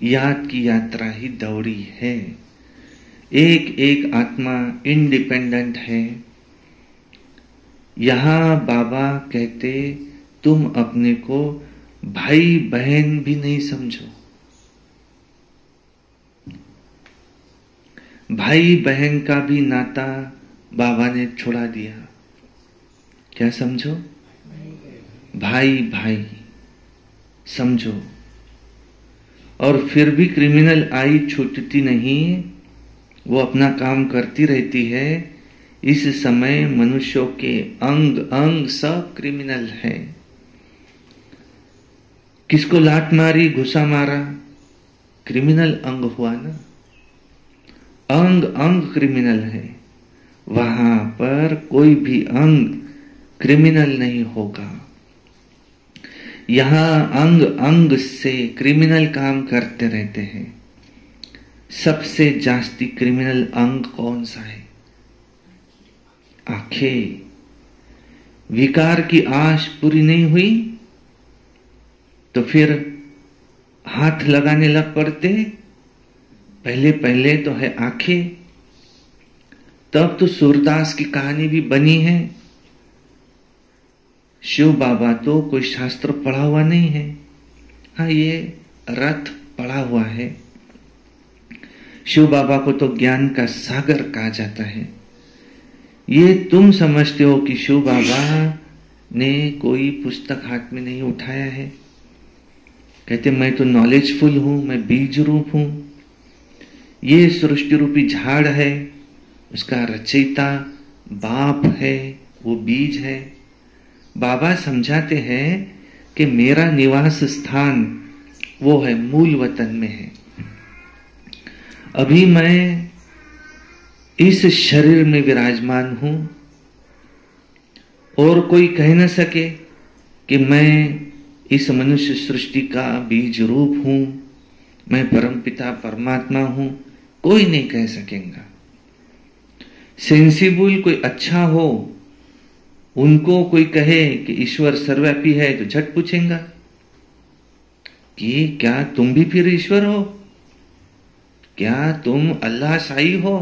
याद की यात्रा ही दौड़ी है। एक एक आत्मा इंडिपेंडेंट है। यहां बाबा कहते तुम अपने को भाई बहन भी नहीं समझो। भाई बहन का भी नाता बाबा ने छुड़ा दिया। क्या समझो? भाई भाई समझो। और फिर भी क्रिमिनल आई छूटती नहीं, वो अपना काम करती रहती है। इस समय मनुष्यों के अंग अंग सब क्रिमिनल है। किसको लात मारी, घुसा मारा, क्रिमिनल अंग हुआ ना। अंग अंग क्रिमिनल है। वहां पर कोई भी अंग क्रिमिनल नहीं होगा। यहां अंग अंग से क्रिमिनल काम करते रहते हैं। सबसे जास्ती क्रिमिनल अंग कौन सा है? आंखें। विकार की आश पूरी नहीं हुई तो फिर हाथ लगाने लग पड़ते। पहले पहले तो है आंखें। तब तो सूरदास की कहानी भी बनी है। शिव बाबा तो कोई शास्त्र पढ़ा हुआ नहीं है। हाँ, ये रथ पढ़ा हुआ है। शिव बाबा को तो ज्ञान का सागर कहा जाता है। ये तुम समझते हो कि शिव बाबा ने कोई पुस्तक हाथ में नहीं उठाया है। कहते मैं तो नॉलेजफुल हूं, मैं बीज रूप हूं। ये सृष्टि रूपी झाड़ है, उसका रचयिता बाप है, वो बीज है। बाबा समझाते हैं कि मेरा निवास स्थान वो है, मूल वतन में है। अभी मैं इस शरीर में विराजमान हूं और कोई कह न सके कि मैं इस मनुष्य सृष्टि का बीज रूप हूं, मैं परमपिता परमात्मा हूं। कोई नहीं कह सकेगा। सेंसिबल कोई अच्छा हो, उनको कोई कहे कि ईश्वर सर्वव्यापी है तो झट पूछेगा कि क्या तुम भी फिर ईश्वर हो? क्या तुम अल्लाह साई हो?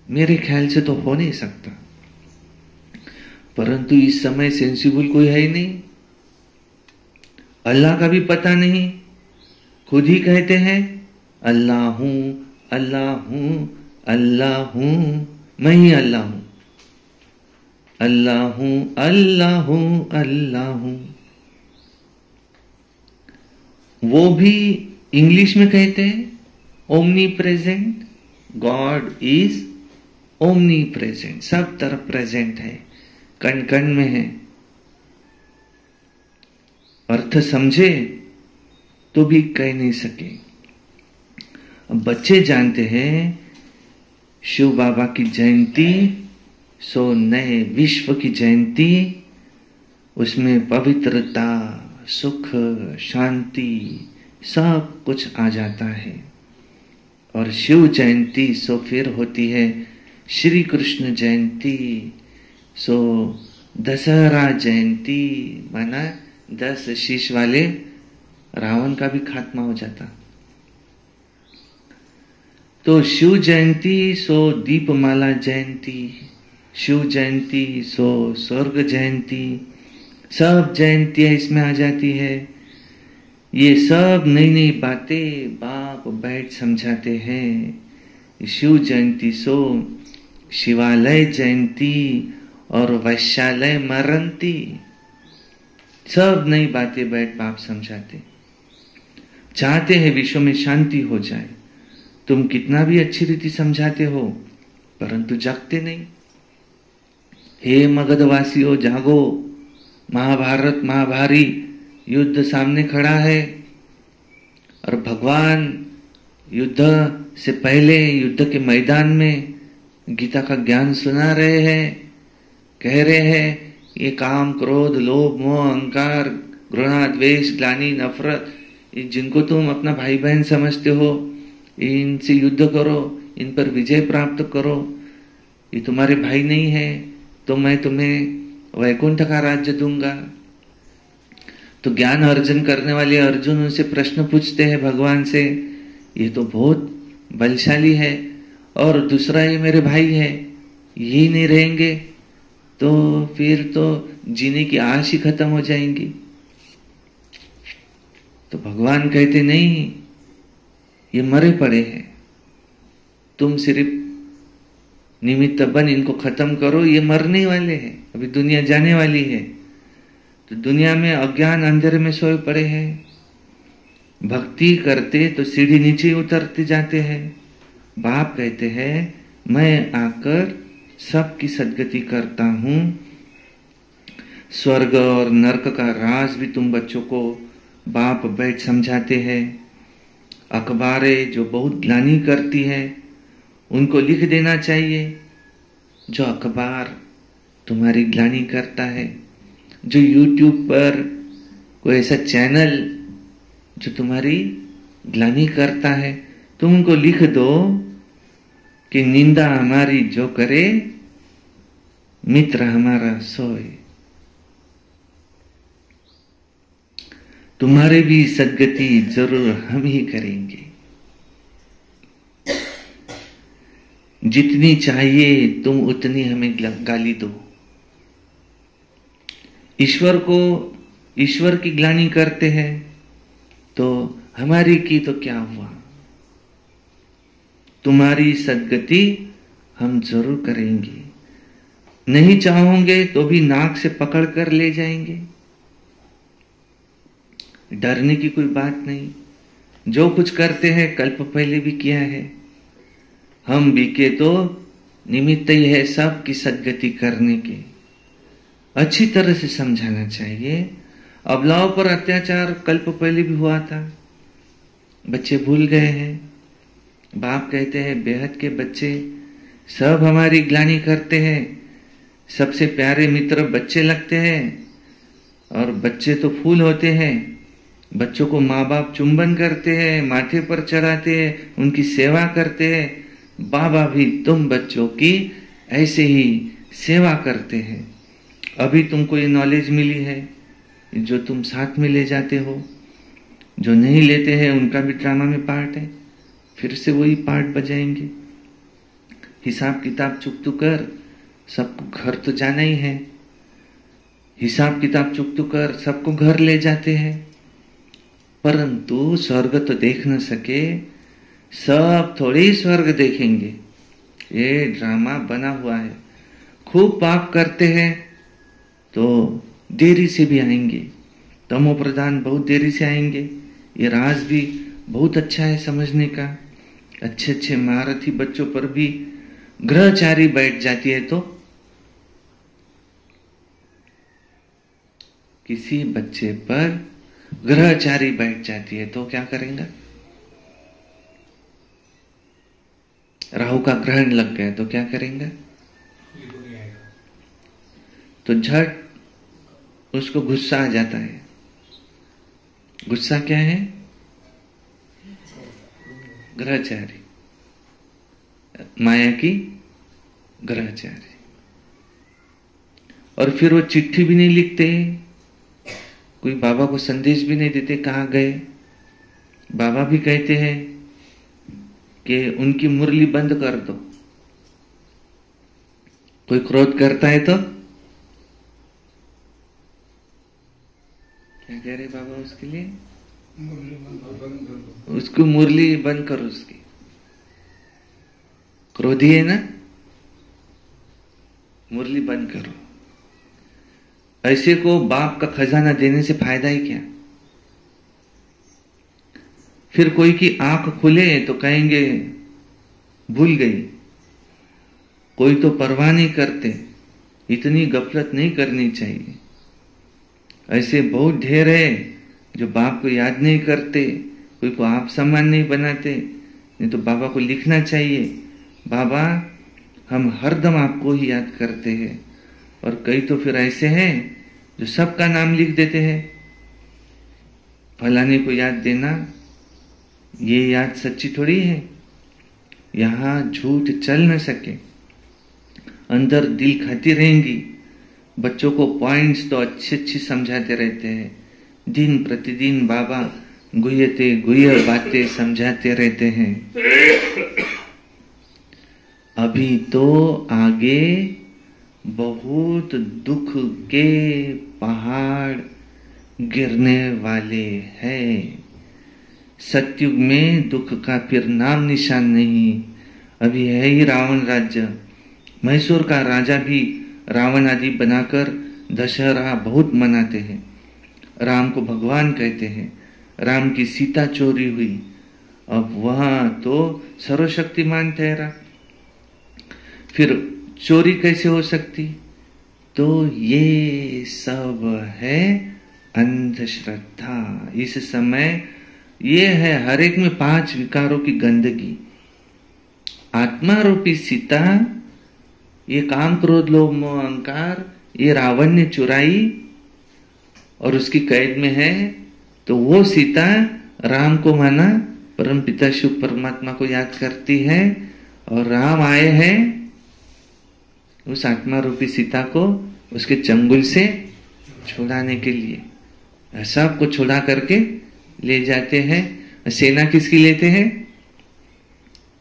मेरे ख्याल से तो हो नहीं सकता। परंतु इस समय सेंसिबल कोई है ही नहीं। अल्लाह का भी पता नहीं। खुद ही कहते हैं अल्लाह हूं, अल्लाह हूं, अल्लाह हूं, मैं ही अल्लाह हूं, अल्लाह हूं, अल्लाह हूं, अल्लाह हूं। वो भी इंग्लिश में कहते हैं omni present. God is omni present, सब तरफ प्रेजेंट है, कण कण में है। अर्थ समझे तो भी कह नहीं सके। अब बच्चे जानते हैं शिव बाबा की जयंती सो नए विश्व की जयंती, उसमें पवित्रता, सुख, शांति सब कुछ आ जाता है। और शिव जयंती सो फिर होती है श्री कृष्ण जयंती, सो दशहरा जयंती, माना 10 शीश वाले रावण का भी खात्मा हो जाता। तो शिव जयंती सो दीपमाला जयंती, शिव जयंती सो स्वर्ग जयंती, सब जयंतियां इसमें आ जाती है। ये सब नई नई बातें बाप बैठ समझाते हैं। शिव जयंती सो शिवालय जयंती और वैश्यालय मरंती, सब नई बातें बैठ बाप समझाते। चाहते हैं विश्व में शांति हो जाए। तुम कितना भी अच्छी रीति समझाते हो परंतु जागते नहीं। हे मगधवासियों जागो, महाभारत महाभारी युद्ध सामने खड़ा है और भगवान युद्ध से पहले युद्ध के मैदान में गीता का ज्ञान सुना रहे हैं। कह रहे हैं ये काम, क्रोध, लोभ, मोह, अहंकार, घृणा, द्वेष, ग्लानि, नफरत, जिनको तुम अपना भाई बहन समझते हो, इनसे युद्ध करो, इन पर विजय प्राप्त करो। ये तुम्हारे भाई नहीं है तो मैं तुम्हें वैकुंठ का राज्य दूंगा। तो ज्ञान अर्जन करने वाले अर्जुन उनसे प्रश्न पूछते हैं भगवान से, ये तो बहुत बलशाली है और दूसरा ये मेरे भाई है, यही नहीं रहेंगे तो फिर तो जीने की आश ही खत्म हो जाएंगी। तो भगवान कहते नहीं, ये मरे पड़े हैं, तुम सिर्फ निमित्त बन इनको खत्म करो। ये मरने वाले हैं, अभी दुनिया जाने वाली है। तो दुनिया में अज्ञान अंधेरे में सोए पड़े हैं। भक्ति करते तो सीढ़ी नीचे उतरते जाते हैं। बाप कहते हैं मैं आकर सबकी सद्गति करता हूं। स्वर्ग और नरक का राज भी तुम बच्चों को बाप बैठ समझाते हैं। अखबारें जो बहुत ग्लानि करती है उनको लिख देना चाहिए। जो अखबार तुम्हारी ग्लानि करता है, जो यूट्यूब पर कोई ऐसा चैनल जो तुम्हारी ग्लानि करता है, तुम उनको लिख दो कि निंदा हमारी जो करे मित्र हमारा सोए। तुम्हारे भी सद्गति जरूर हम ही करेंगे। जितनी चाहिए तुम उतनी हमें गाली दो। ईश्वर की ग्लानि करते हैं तो हमारी की तो क्या हुआ, तुम्हारी सद्गति हम जरूर करेंगे। नहीं चाहोगे तो भी नाक से पकड़ कर ले जाएंगे। डरने की कोई बात नहीं। जो कुछ करते हैं कल्प पहले भी किया है। हम भी के तो निमित्त ही है सबकी सद्गति करने के। अच्छी तरह से समझाना चाहिए। अबलाओं पर अत्याचार कल्प पहले भी हुआ था, बच्चे भूल गए हैं। बाप कहते हैं बेहद के बच्चे सब हमारी ग्लानि करते हैं। सबसे प्यारे मित्र बच्चे लगते हैं और बच्चे तो फूल होते हैं। बच्चों को माँ बाप चुंबन करते हैं, माथे पर चढ़ाते हैं, उनकी सेवा करते हैं। बाबा भी तुम बच्चों की ऐसे ही सेवा करते हैं। अभी तुमको ये नॉलेज मिली है जो तुम साथ में ले जाते हो। जो नहीं लेते हैं उनका भी ड्रामा में पार्ट है, फिर से वही पार्ट बजाएंगे। हिसाब किताब चुकतू कर सबको घर तो जाना ही है। हिसाब किताब चुकतू कर सबको घर ले जाते हैं, परंतु स्वर्ग तो देख न सके। सब थोड़ी स्वर्ग देखेंगे, ये ड्रामा बना हुआ है। खूब पाप करते हैं तो देरी से भी आएंगे। तमो प्रधान बहुत देरी से आएंगे। ये राज भी बहुत अच्छा है समझने का। अच्छे अच्छे महारथी बच्चों पर भी ग्रहचारी बैठ जाती है तो किसी बच्चे पर ग्रहचारी बैठ जाती है तो क्या करेंगे? राहु का ग्रहण लग गया तो क्या करेंगे? तो झट उसको गुस्सा आ जाता है। गुस्सा क्या है? ग्रहचारी, माया की ग्रहचारी। और फिर वो चिट्ठी भी नहीं लिखते, कोई बाबा को संदेश भी नहीं देते कहाँ गए। बाबा भी कहते हैं कि उनकी मुरली बंद कर दो। कोई क्रोध करता है तो क्या कह रहे बाबा उसके लिए? उसको मुरली बंद करो उसकी। क्रोधी है ना, मुरली बंद करो। ऐसे को बाप का खजाना देने से फायदा ही क्या? फिर कोई की आंख खुले तो कहेंगे भूल गई। कोई तो परवाह नहीं करते। इतनी गफलत नहीं करनी चाहिए। ऐसे बहुत ढेर है जो बाप को याद नहीं करते, कोई को आप सम्मान नहीं बनाते। नहीं तो बाबा को लिखना चाहिए, बाबा हम हरदम आपको ही याद करते हैं। और कई तो फिर ऐसे हैं जो सबका नाम लिख देते हैं। फलाने को याद देना, ये याद सच्ची थोड़ी है। यहां झूठ चल न सके, अंदर दिल खाती रहेंगी। बच्चों को पॉइंट्स तो अच्छी अच्छी समझाते रहते हैं। दिन प्रतिदिन बाबा गुह्य बातें समझाते रहते हैं। अभी तो आगे बहुत दुख के पहाड़ गिरने वाले हैं। सतयुग में दुख का फिर नाम निशान नहीं। अभी है ही रावण राज्य। मैसूर का राजा भी रावण आदि बनाकर दशहरा बहुत मनाते हैं। राम को भगवान कहते हैं। राम की सीता चोरी हुई, अब वहां तो सर्वशक्तिमान ठहरा। फिर चोरी कैसे हो सकती? तो ये सब है अंधश्रद्धा। इस समय ये है हर एक में 5 विकारों की गंदगी। आत्मा रूपी सीता, ये काम क्रोध लोभ मोह अहंकार, ये रावण ने चुराई और उसकी कैद में है। तो वो सीता राम को माना, परम पिता शिव परमात्मा को याद करती है और राम आए हैं उस आत्मा रूपी सीता को उसके चंगुल से छुड़ाने के लिए। सबको छुड़ा करके ले जाते हैं। सेना किसकी लेते हैं?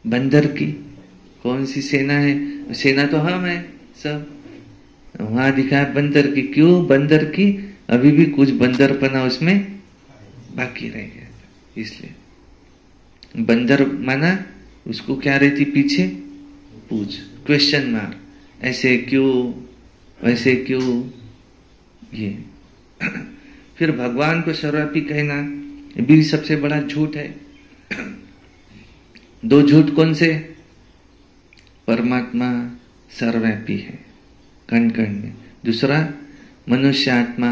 बंदर की। कौन सी सेना है? सेना तो हम है सब। वहां दिखा है बंदर की। क्यों बंदर की? अभी भी कुछ बंदरपना उसमें बाकी रह गया, इसलिए बंदर माना उसको क्या रहती पीछे? पूछ, क्वेश्चन मार्क। ऐसे क्यों, वैसे क्यों, ये फिर भगवान को सर्वव्यापी कहना भी सबसे बड़ा झूठ है। दो झूठ कौन से? परमात्मा सर्वव्यापी है कण कण में। दूसरा, मनुष्य आत्मा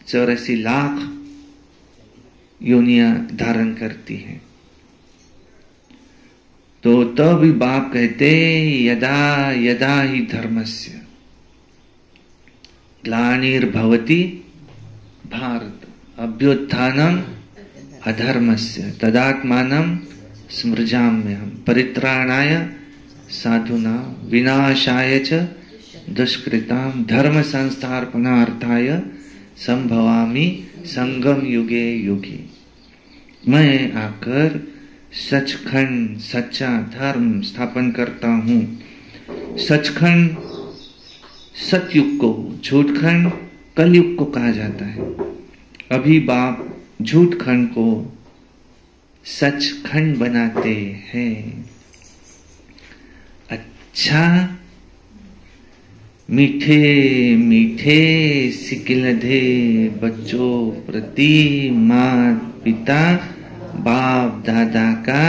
84 लाख योनियां धारण करती है। तो तब भी बाप कहते यदा यदा ही धर्मस्य ग्लानिर्भवति भारत अभ्युत्थानम अधर्मस्य तदात्मानं स्मृजाम्यहम् परित्राणाय साधुना विनाशाय च दुष्कृतां धर्म संस्थापनार्थाय संभवामि संगम युगे युगे। मैं आकर सचखंड सच्चा धर्म स्थापन करता हूं। सचखंड सतयुग को, झूठखंड कलयुग को कहा जाता है। अभी बाप झूठखंड को सचखंड बनाते हैं। अच्छा, मीठे मीठे सिकिलधे बच्चों प्रति माता पिता बाप दादा का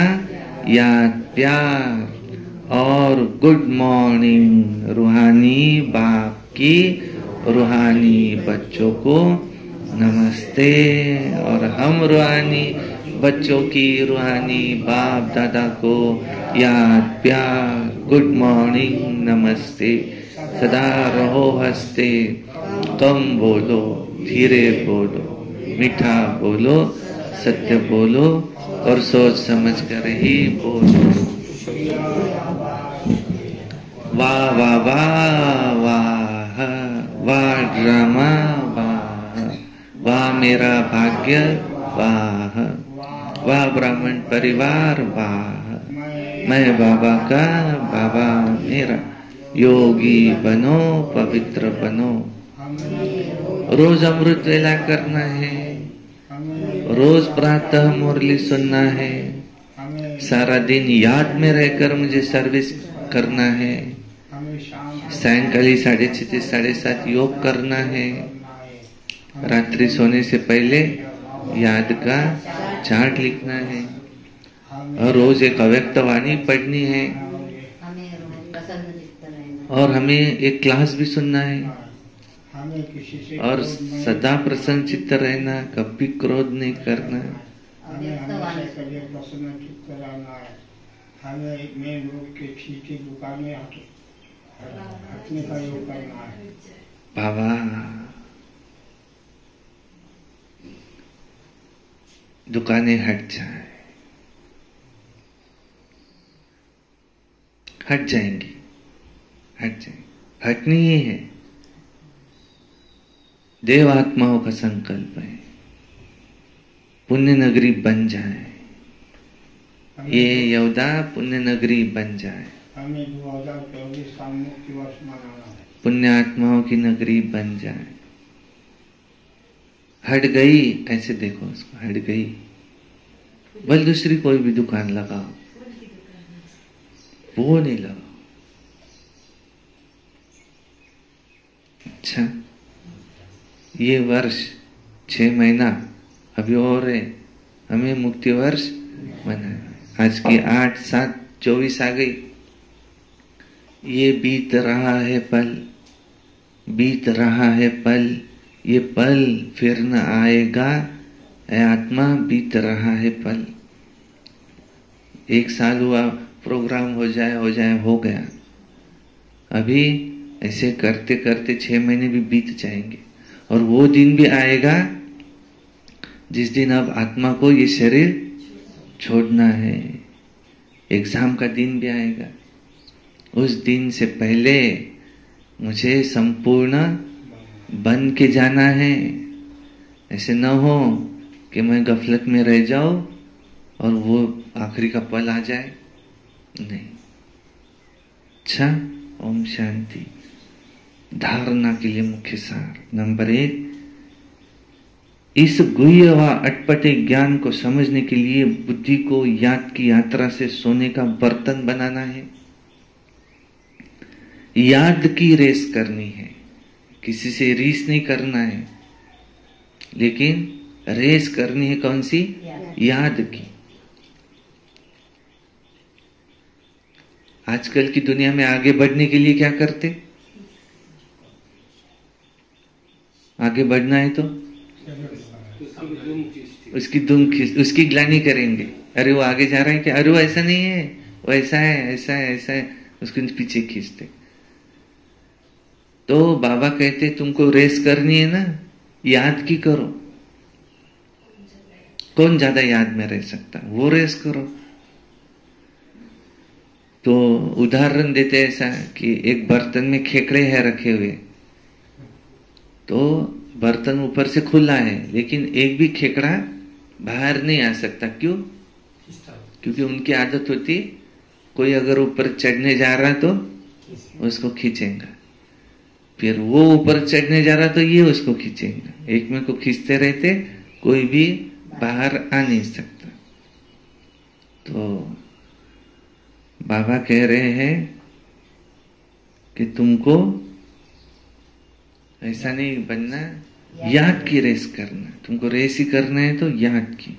याद प्यार और गुड मॉर्निंग रूहानी बाप की रूहानी बच्चों को नमस्ते। और हम रूहानी बच्चों की रूहानी बाप दादा को याद प्यार गुड मॉर्निंग नमस्ते। सदा रहो हंसते, कम बोलो, धीरे बोलो, मीठा बोलो, सत्य बोलो और सोच समझ कर ही बोलो। वाह वाह वाह वाह वाह ड्रामा वाह, वाह मेरा भाग्य वाह, वाह ब्राह्मण परिवार वाह, मैं बाबा का बाबा मेरा। योगी बनो पवित्र बनो। रोज अमृत वेला करना है, रोज प्रातः मुरली सुनना है, सारा दिन याद में रहकर मुझे सर्विस करना है, सायंकाली 6:30 से 7:30 योग करना है, रात्रि सोने से पहले याद का चार्ट लिखना है और रोज एक अव्यक्त वाणी पढ़नी है और हमें एक क्लास भी सुनना है और सदा प्रसन्न चित्त रहना, कभी क्रोध नहीं करना। बाबा दुकानें हट जाए, हट जाएंगी, हट जाएंगी, हटनी ही है। देव आत्माओं का संकल्प है पुण्य नगरी बन जाए, ये यहूदा पुण्य नगरी बन जाए, हमें 2024 का मुक्ति वर्ष मनाना है, पुण्य आत्माओं की नगरी बन जाए। हट गई, ऐसे देखो उसको, हट गई। बल दूसरी कोई भी दुकान लगाओ, वो नहीं लगाओ। अच्छा, ये वर्ष 6 महीना अभी और है, हमें मुक्ति वर्ष मनाना। आज की 8/7/24 आ गई। ये बीत रहा है पल, बीत रहा है पल, ये पल फिर न आएगा। आत्मा बीत रहा है पल। 1 साल हुआ प्रोग्राम हो जाए, हो गया। अभी ऐसे करते करते 6 महीने भी बीत जाएंगे और वो दिन भी आएगा जिस दिन अब आत्मा को ये शरीर छोड़ना है। एग्जाम का दिन भी आएगा। उस दिन से पहले मुझे संपूर्ण बन के जाना है। ऐसे न हो कि मैं गफलत में रह जाऊं और वो आखिरी का पल आ जाए। नहीं। अच्छा, ओम शांति। धारणा के लिए मुख्य सार नंबर 1, इस गुह्य व अटपटे ज्ञान को समझने के लिए बुद्धि को याद की यात्रा से सोने का बर्तन बनाना है। याद की रेस करनी है, किसी से रीस नहीं करना है, लेकिन रेस करनी है कौन सी? याद की। आजकल की दुनिया में आगे बढ़ने के लिए क्या करते? आगे बढ़ना है तो उसकी दुम खींच, उसकी ग्लानि करेंगे। अरे वो आगे जा रहा है क्या? अरे वो ऐसा नहीं है, वो ऐसा है, ऐसा है, ऐसा है, उसको पीछे खींचते। तो बाबा कहते तुमको रेस करनी है ना, याद की करो। कौन ज्यादा याद में रह सकता, वो रेस करो। तो उदाहरण देते ऐसा कि एक बर्तन में खेकड़े हैं रखे हुए, तो बर्तन ऊपर से खुला है लेकिन एक भी खेकड़ा बाहर नहीं आ सकता। क्यों? क्योंकि उनकी आदत होती, कोई अगर ऊपर चढ़ने जा रहा तो उसको खींचेगा, फिर वो ऊपर चढ़ने जा रहा तो ये उसको खींचेगा। एक में को खींचते रहते, कोई भी बाहर आ नहीं सकता। तो बाबा कह रहे हैं कि तुमको ऐसा नहीं बनना, याद की रेस करना। तुमको रेस ही करना है तो याद की।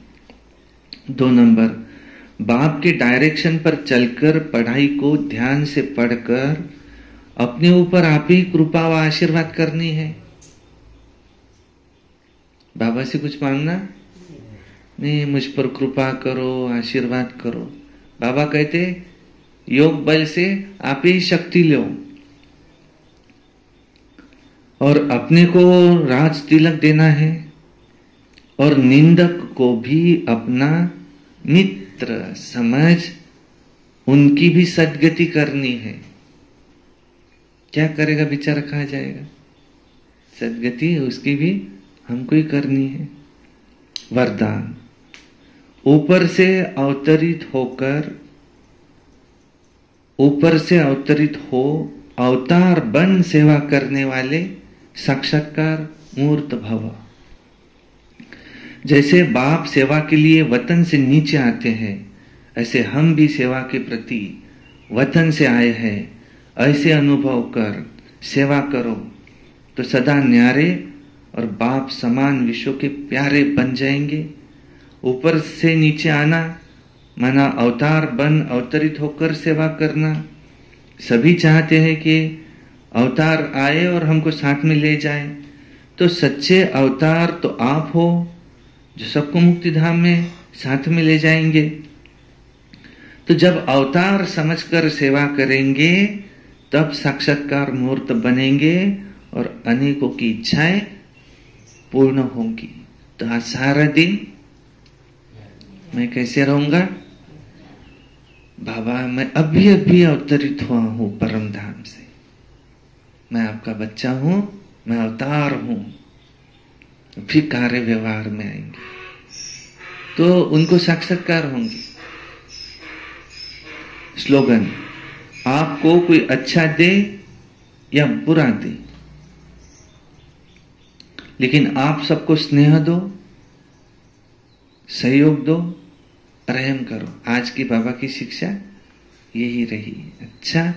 2 नंबर, बाप के डायरेक्शन पर चलकर पढ़ाई को ध्यान से पढ़कर अपने ऊपर आप ही कृपा व आशीर्वाद करनी है। बाबा से कुछ मांगना नहीं, मुझ पर कृपा करो, आशीर्वाद करो। बाबा कहते योग बल से आप ही शक्ति लो और अपने को राज तिलक देना है और निंदक को भी अपना मित्र समझ उनकी भी सद्गति करनी है। क्या करेगा बेचारा, कहाँ जाएगा? सद्गति उसकी भी हमको ही करनी है। वरदान, ऊपर से अवतरित हो अवतार बन सेवा करने वाले साक्षात्कार मूर्त भव। जैसे बाप सेवा के लिए वतन से नीचे आते हैं, ऐसे हम भी सेवा के प्रति वतन से आए हैं। ऐसे अनुभव कर सेवा करो तो सदा न्यारे और बाप समान विश्व के प्यारे बन जाएंगे। ऊपर से नीचे आना माना अवतार बन अवतरित होकर सेवा करना। सभी चाहते हैं कि अवतार आए और हमको साथ में ले जाए। तो सच्चे अवतार तो आप हो जो सबको मुक्ति धाम में साथ में ले जाएंगे। तो जब अवतार समझकर सेवा करेंगे तब साक्षात्कार मूर्त बनेंगे और अनेकों की इच्छाएं पूर्ण होंगी। तो आज सारा दिन मैं कैसे रहूंगा? बाबा मैं अभी अभी अवतरित हुआ हूं परम धाम से, मैं आपका बच्चा हूं, मैं अवतार हूं। फिर कार्य व्यवहार में आएंगे तो उनको साक्षात्कार होंगे। स्लोगन, आपको कोई अच्छा दे या बुरा दे, लेकिन आप सबको स्नेह दो, सहयोग दो, रहम करो। आज की बाबा की शिक्षा यही रही। अच्छा,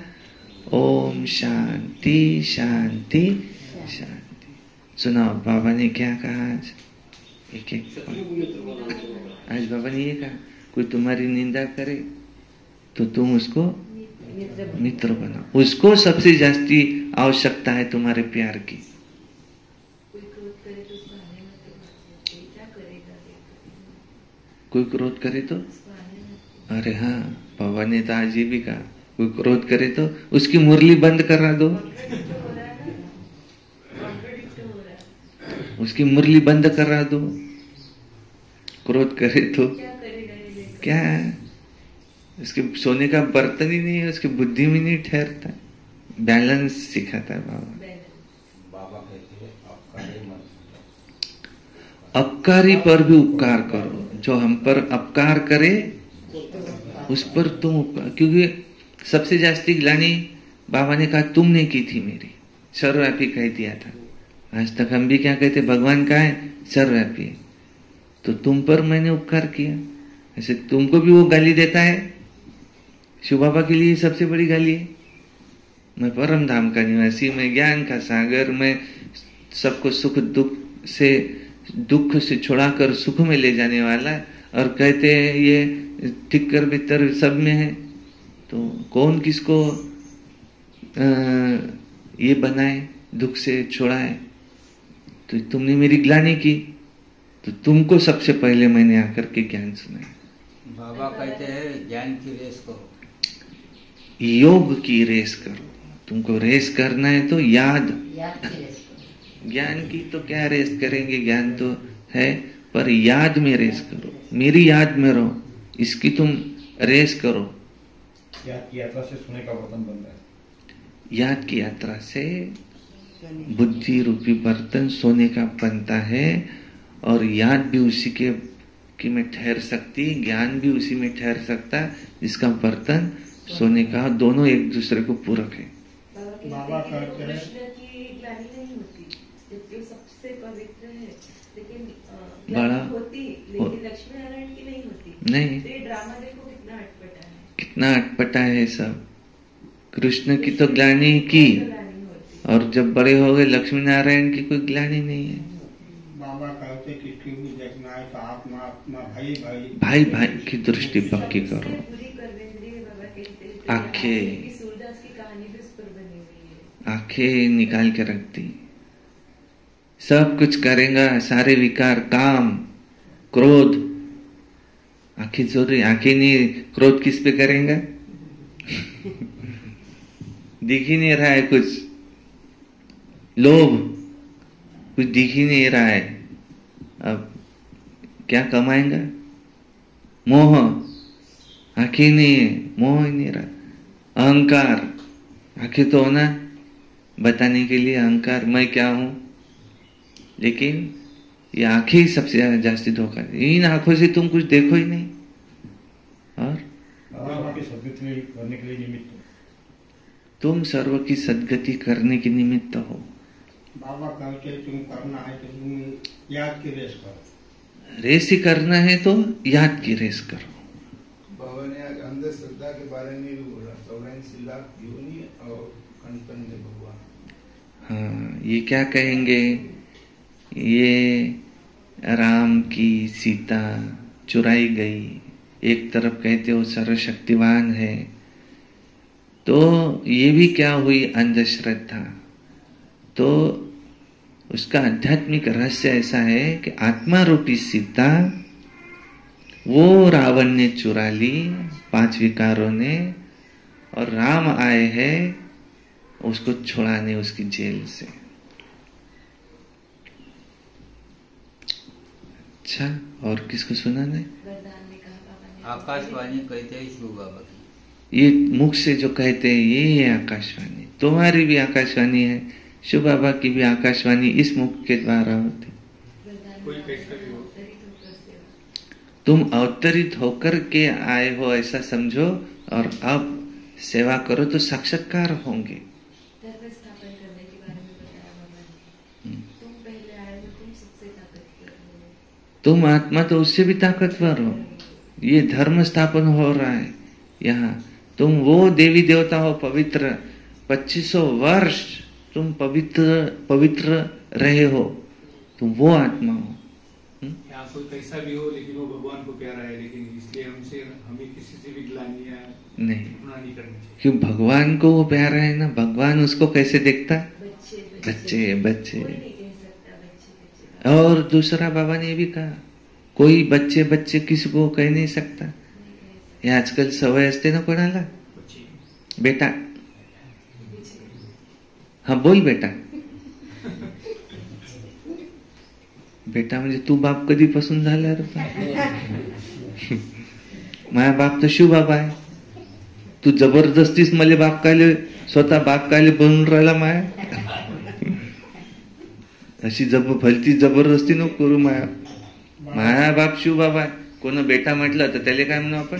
ओम शांति शांति शांति। सुनाओ बाबा ने क्या कहा आज? एक आज बाबा ने ये कहा, कोई तुम्हारी निंदा करे तो तुम उसको मित्र बनाओ। उसको सबसे जास्ती आवश्यकता है तुम्हारे प्यार की। कोई क्रोध करे तो अरे हाँ, बाबा ने तो आज ये भी कहा, कोई क्रोध करे तो उसकी मुरली बंद करा दो, उसकी मुरली बंद करा दो। क्रोध करे तो क्या है, उसके सोने का बर्तन ही नहीं है, उसकी बुद्धि में नहीं ठहरता। बैलेंस सिखाता है बाबा कहते हैं अपकारी पर भी उपकार करो, जो हम पर अपकार करे उस पर तुम उपकार, क्योंकि सबसे जास्ती ग्लानि बाबा ने कहा तुमने की थी मेरी, सर्वव्यापी कह दिया था। आज तक हम भी क्या कहते, भगवान का है सर्वव्यापी है, तो तुम पर मैंने उपकार किया। ऐसे तुमको भी वो गाली देता है, शिव बाबा के लिए सबसे बड़ी गाली है, मैं परम धाम का निवासी, मैं ज्ञान का सागर, मैं सबको दुख से छुड़ाकर सुख में ले जाने वाला, और कहते हैं ये टिक्कर बितर सब में है। तो कौन किसको ये बनाए, दुख से छुड़ाए? तो तुमने मेरी ग्लानि की, तो तुमको सबसे पहले मैंने आकर के ज्ञान सुनाया। बाबा कहते हैं ज्ञान की रेस करो, योग की रेस करो। तुमको रेस करना है तो याद की रेस करो। ज्ञान की तो क्या रेस करेंगे, ज्ञान तो है, पर याद में रेस करो, मेरी याद में रहो, इसकी तुम रेस करो। याद की यात्रा से सोने का बर्तन बनता है, याद की यात्रा से बुद्धि रूपी बर्तन सोने का बनता है, और याद भी उसी के में ठहर सकती, ज्ञान भी उसी में ठहर सकता है, जिसका बर्तन सोने का, दोनों एक दूसरे को पूरक है। बाबा कहते हैं कृष्ण की ग्लानि नहीं होती, जबकि वो सबसे पवित्र है, लेकिन बड़ा ग्लानि होती, लेकिन लक्ष्मी नारायण की नहीं होती। नहीं, तो ये ड्रामा देखो कितना अटपटा है, कितना अटपटा है सब। कृष्ण की तो ग्लानि की, और जब बड़े हो गए लक्ष्मी नारायण की कोई ग्लानि नहीं है। बाबा कहते किसकी भी देखना है तो आत्मा आत्मा भाई भाई भाई भाई की दृष्टि पक्की करो। आंखें सूरदास की कहानी भी उस पर बनी हुई है। आंखें निकाल के रख दी, सब कुछ करेगा, सारे विकार, काम, क्रोध, आंखें जरूरी, आंखें नहीं, क्रोध किस पे करेंगे? दिख ही नहीं रहा है कुछ, लोभ कुछ दिख ही नहीं रहा है, अब क्या कमाएंगा? मोह, आंखें नहीं है, मोह ही नहीं रहा। अहंकार, आंखें तो होना बताने के लिए, अहंकार मैं क्या हूं, लेकिन ये आंखें ही सबसे ज्यादा जास्ती धोखा दे। इन आंखों से तुम कुछ देखो ही नहीं, और सदगति करने के लिए निमित्त तुम सर्व की सदगति करने के निमित्त हो। बाबा कहते तुम करना है तो तुम याद की रेस करो, रेस ही करना है तो याद की रेस करो। बाबा ने आज अंधश्रद्धा के बारे में भी बोला, 84 लाख योनि और कणकण में भगवान। हाँ, ये क्या कहेंगे, ये राम की सीता चुराई गई, एक तरफ कहते हो सर्वशक्तिवान है, तो ये भी क्या हुई अंधश्रद्धा। तो उसका आध्यात्मिक रहस्य ऐसा है कि आत्मा रूपी सीता वो रावण ने चुरा ली, 5 विकारों ने, और राम आए हैं उसको छुड़ाने उसकी जेल से। अच्छा, और किसको सुनाना है? आकाशवाणी कहते हैं शिव बाबा की, ये मुख से जो कहते हैं ये है आकाशवाणी। तुम्हारी भी आकाशवाणी है, शिव बाबा की भी आकाशवाणी इस मुख के द्वारा होती। तुम अवतरित होकर के आए हो ऐसा समझो, और अब सेवा करो तो साक्षात्कार होंगे। तुम आत्मा तो उससे भी ताकतवर हो, ये धर्म स्थापन हो रहा है यहाँ। तुम वो देवी देवता हो पवित्र, 2500 वर्ष तुम पवित्र रहे हो, तुम वो आत्मा हो। यहाँ कोई कैसा भी हो, लेकिन वो भगवान को प्यारा है, लेकिन इसलिए हमें किसी से भी ग्लानि नहीं करनी चाहिए। क्यों? भगवान को वो प्यारा है ना, भगवान उसको कैसे देखता? बच्चे बच्चे। और दूसरा बाबा ने भी कहा, कोई बच्चे बच्चे किसी को कह नहीं सकता, हे आजकाल सवय असते ना कोणाला, बेटा, हा बोल बेटा, बेटा म्हणजे तू बाप कधीपासून झाला रे? माझा बाप तर शिव बाबा आहे. तू जबरदस्तीच मला बाप कायले, स्वतः बाप कायले बनून राहिला माया. अशी भलती जबरदस्ती नको करू. माया बाप शिव बाबा आहे. कोण बेटा म्हटलं तर त्याला काय म्हणू आपण?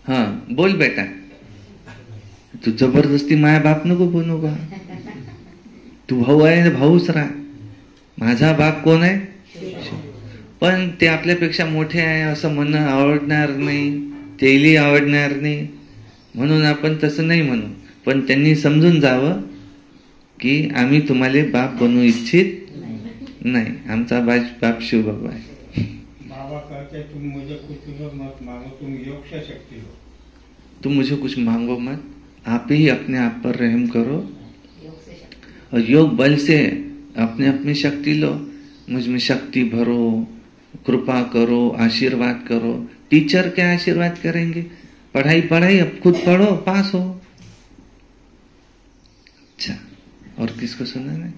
हा बोल बेटा. तू जबरदस्ती माया बाप नको बनू बा. तू भाऊ आहे, भाऊच राहा. माझा बाप कोण आहे? पण ते आपल्यापेक्षा मोठे आहे असं म्हणणं आवडणार नाही, तेही आवडणार नाही, म्हणून आपण तसं नाही म्हणू. पण त्यांनी समजून जावं की आम्ही तुम्हाला बाप बनवू इच्छित नाही. आमचा बाप शिव बाबा आहे. बाबा कहते तुम मुझे कुछ मत मांगो, तुम योग से शक्ति लो. तुम मुझे कुछ मांगो मत, आप ही अपने आप पर रहम करो और योग बल से अपने अपनी शक्ति लो. मुझ में शक्ति भरो, कृपा करो, आशीर्वाद करो. टीचर क्या आशीर्वाद करेंगे? पढ़ाई पढ़ाई, अब खुद पढ़ो, पास हो. अच्छा, और किसको सुना है?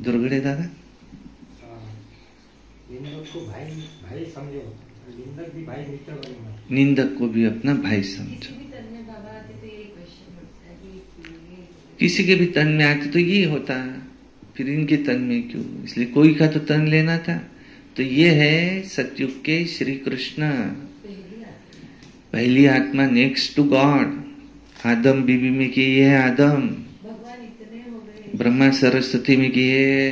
दुर्गड़े दादा. निंदक को भाई समझो, निंदक भी भाई मित्र बनो. निंदक को भी अपना भाई समझो. किसी के भी तन में आते तो ये होता, फिर इनके तन में क्यों? इसलिए कोई का तो तन लेना था. तो ये है सतयुग के श्री कृष्ण, पहली आत्मा नेक्स्ट टू गॉड. आदम बीबी में किए है आदम, ब्रह्मा सरस्वती में किए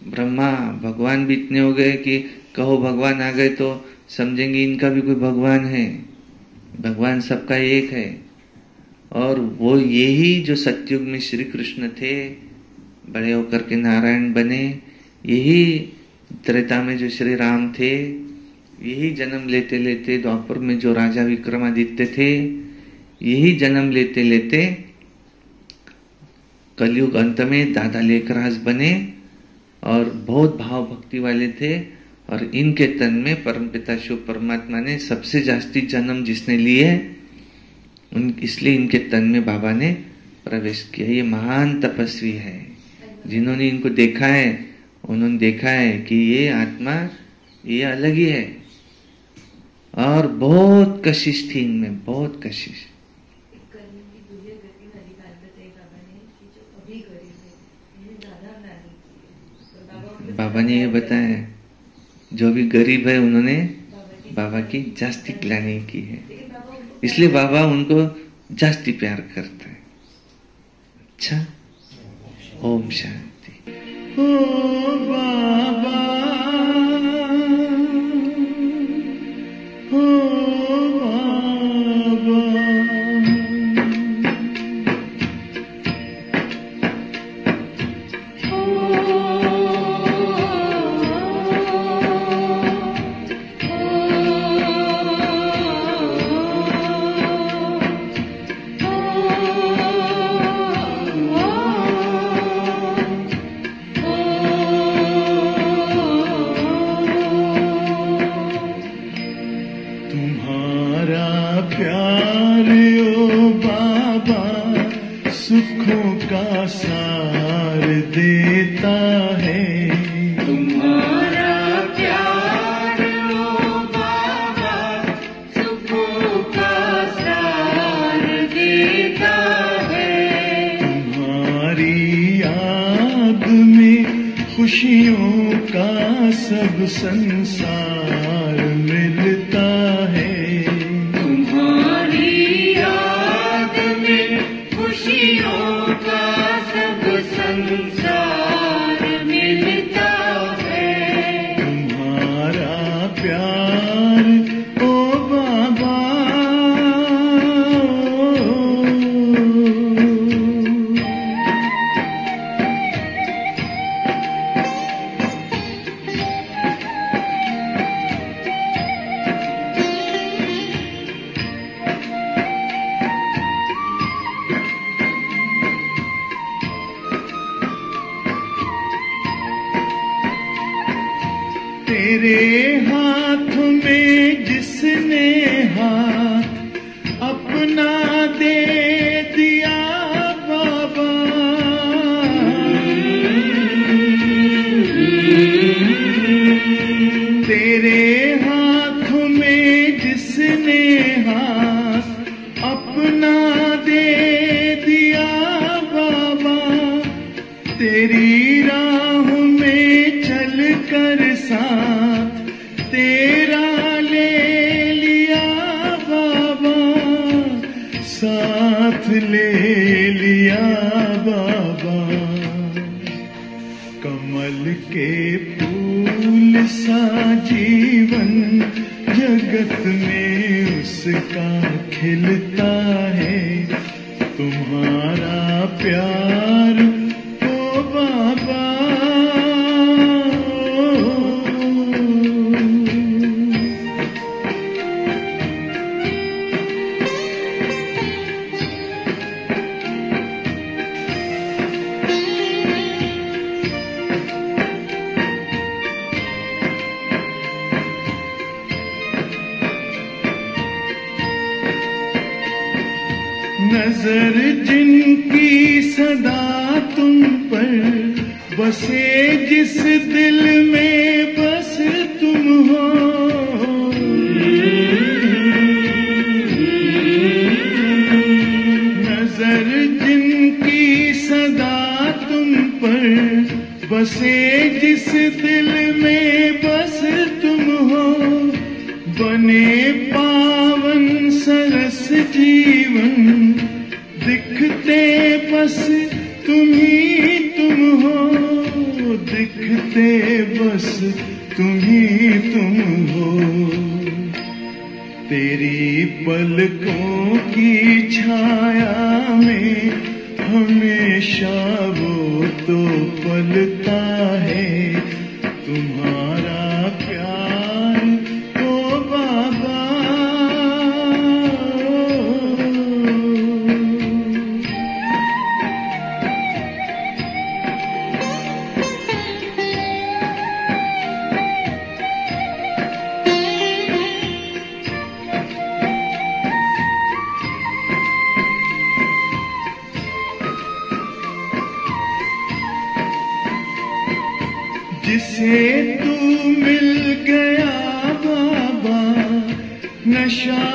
ब्रह्मा. भगवान भी इतने हो गए कि कहो भगवान आ गए तो समझेंगे इनका भी कोई भगवान है. भगवान सबका एक है. और वो यही जो सतयुग में श्री कृष्ण थे, बड़े होकर के नारायण बने. यही त्रेता में जो श्री राम थे, यही जन्म लेते लेते द्वापर में जो राजा विक्रमादित्य थे, यही जन्म लेते लेते कलयुग अंत में दादा लेखराज बने और बहुत भाव भक्ति वाले थे. और इनके तन में परमपिता शिव परमात्मा ने सबसे जास्ती जन्म जिसने लिए, इसलिए इनके तन में बाबा ने प्रवेश किया. ये महान तपस्वी है. जिन्होंने इनको देखा है उन्होंने देखा है कि ये आत्मा ये अलग ही है. और बहुत कशिश थी इनमें, बहुत कशिश. बाबा ने ये बताया, जो भी गरीब है उन्होंने बाबा की जास्ती ग्लानी की है, इसलिए बाबा उनको जास्ती प्यार करता है. अच्छा, ओम शांति. ओ बाबा, ओ खुशियों का सब संसार मिलता है. तुम्हारी याद में खुशियों का सब संसार मिलता है. तुम्हारा प्यार ओ बाबा, तेरे हाथ में जिसने हाथ अपना दे दिया बाबा, तेरे हाथों में जिसने हाथ अपना दे दिया बाबा, तेरी राह में चल कर साथ तेरा ले लिया बाबा, साथ ले लिया बाबा। कमल के फूल सा जीवन जगत में उसका खिलता है, तुम्हारा प्यार ओ बाबा। नजर जिनकी सदा तुम पर बसे, जिस दिल में बस तुम हो, नजर जिनकी सदा तुम पर बसे, जिस दिल में बस तुम हो, बने पावन सरस जीवन दिखते बस तुम ही तुम हो, दिखते बस तुम ही तुम हो। तेरी पलकों की छाया में हमेशा वो तो पलता है, तुम्हारा प्यार ओ बाबा। जिसे तू मिल गया बाबा, नशा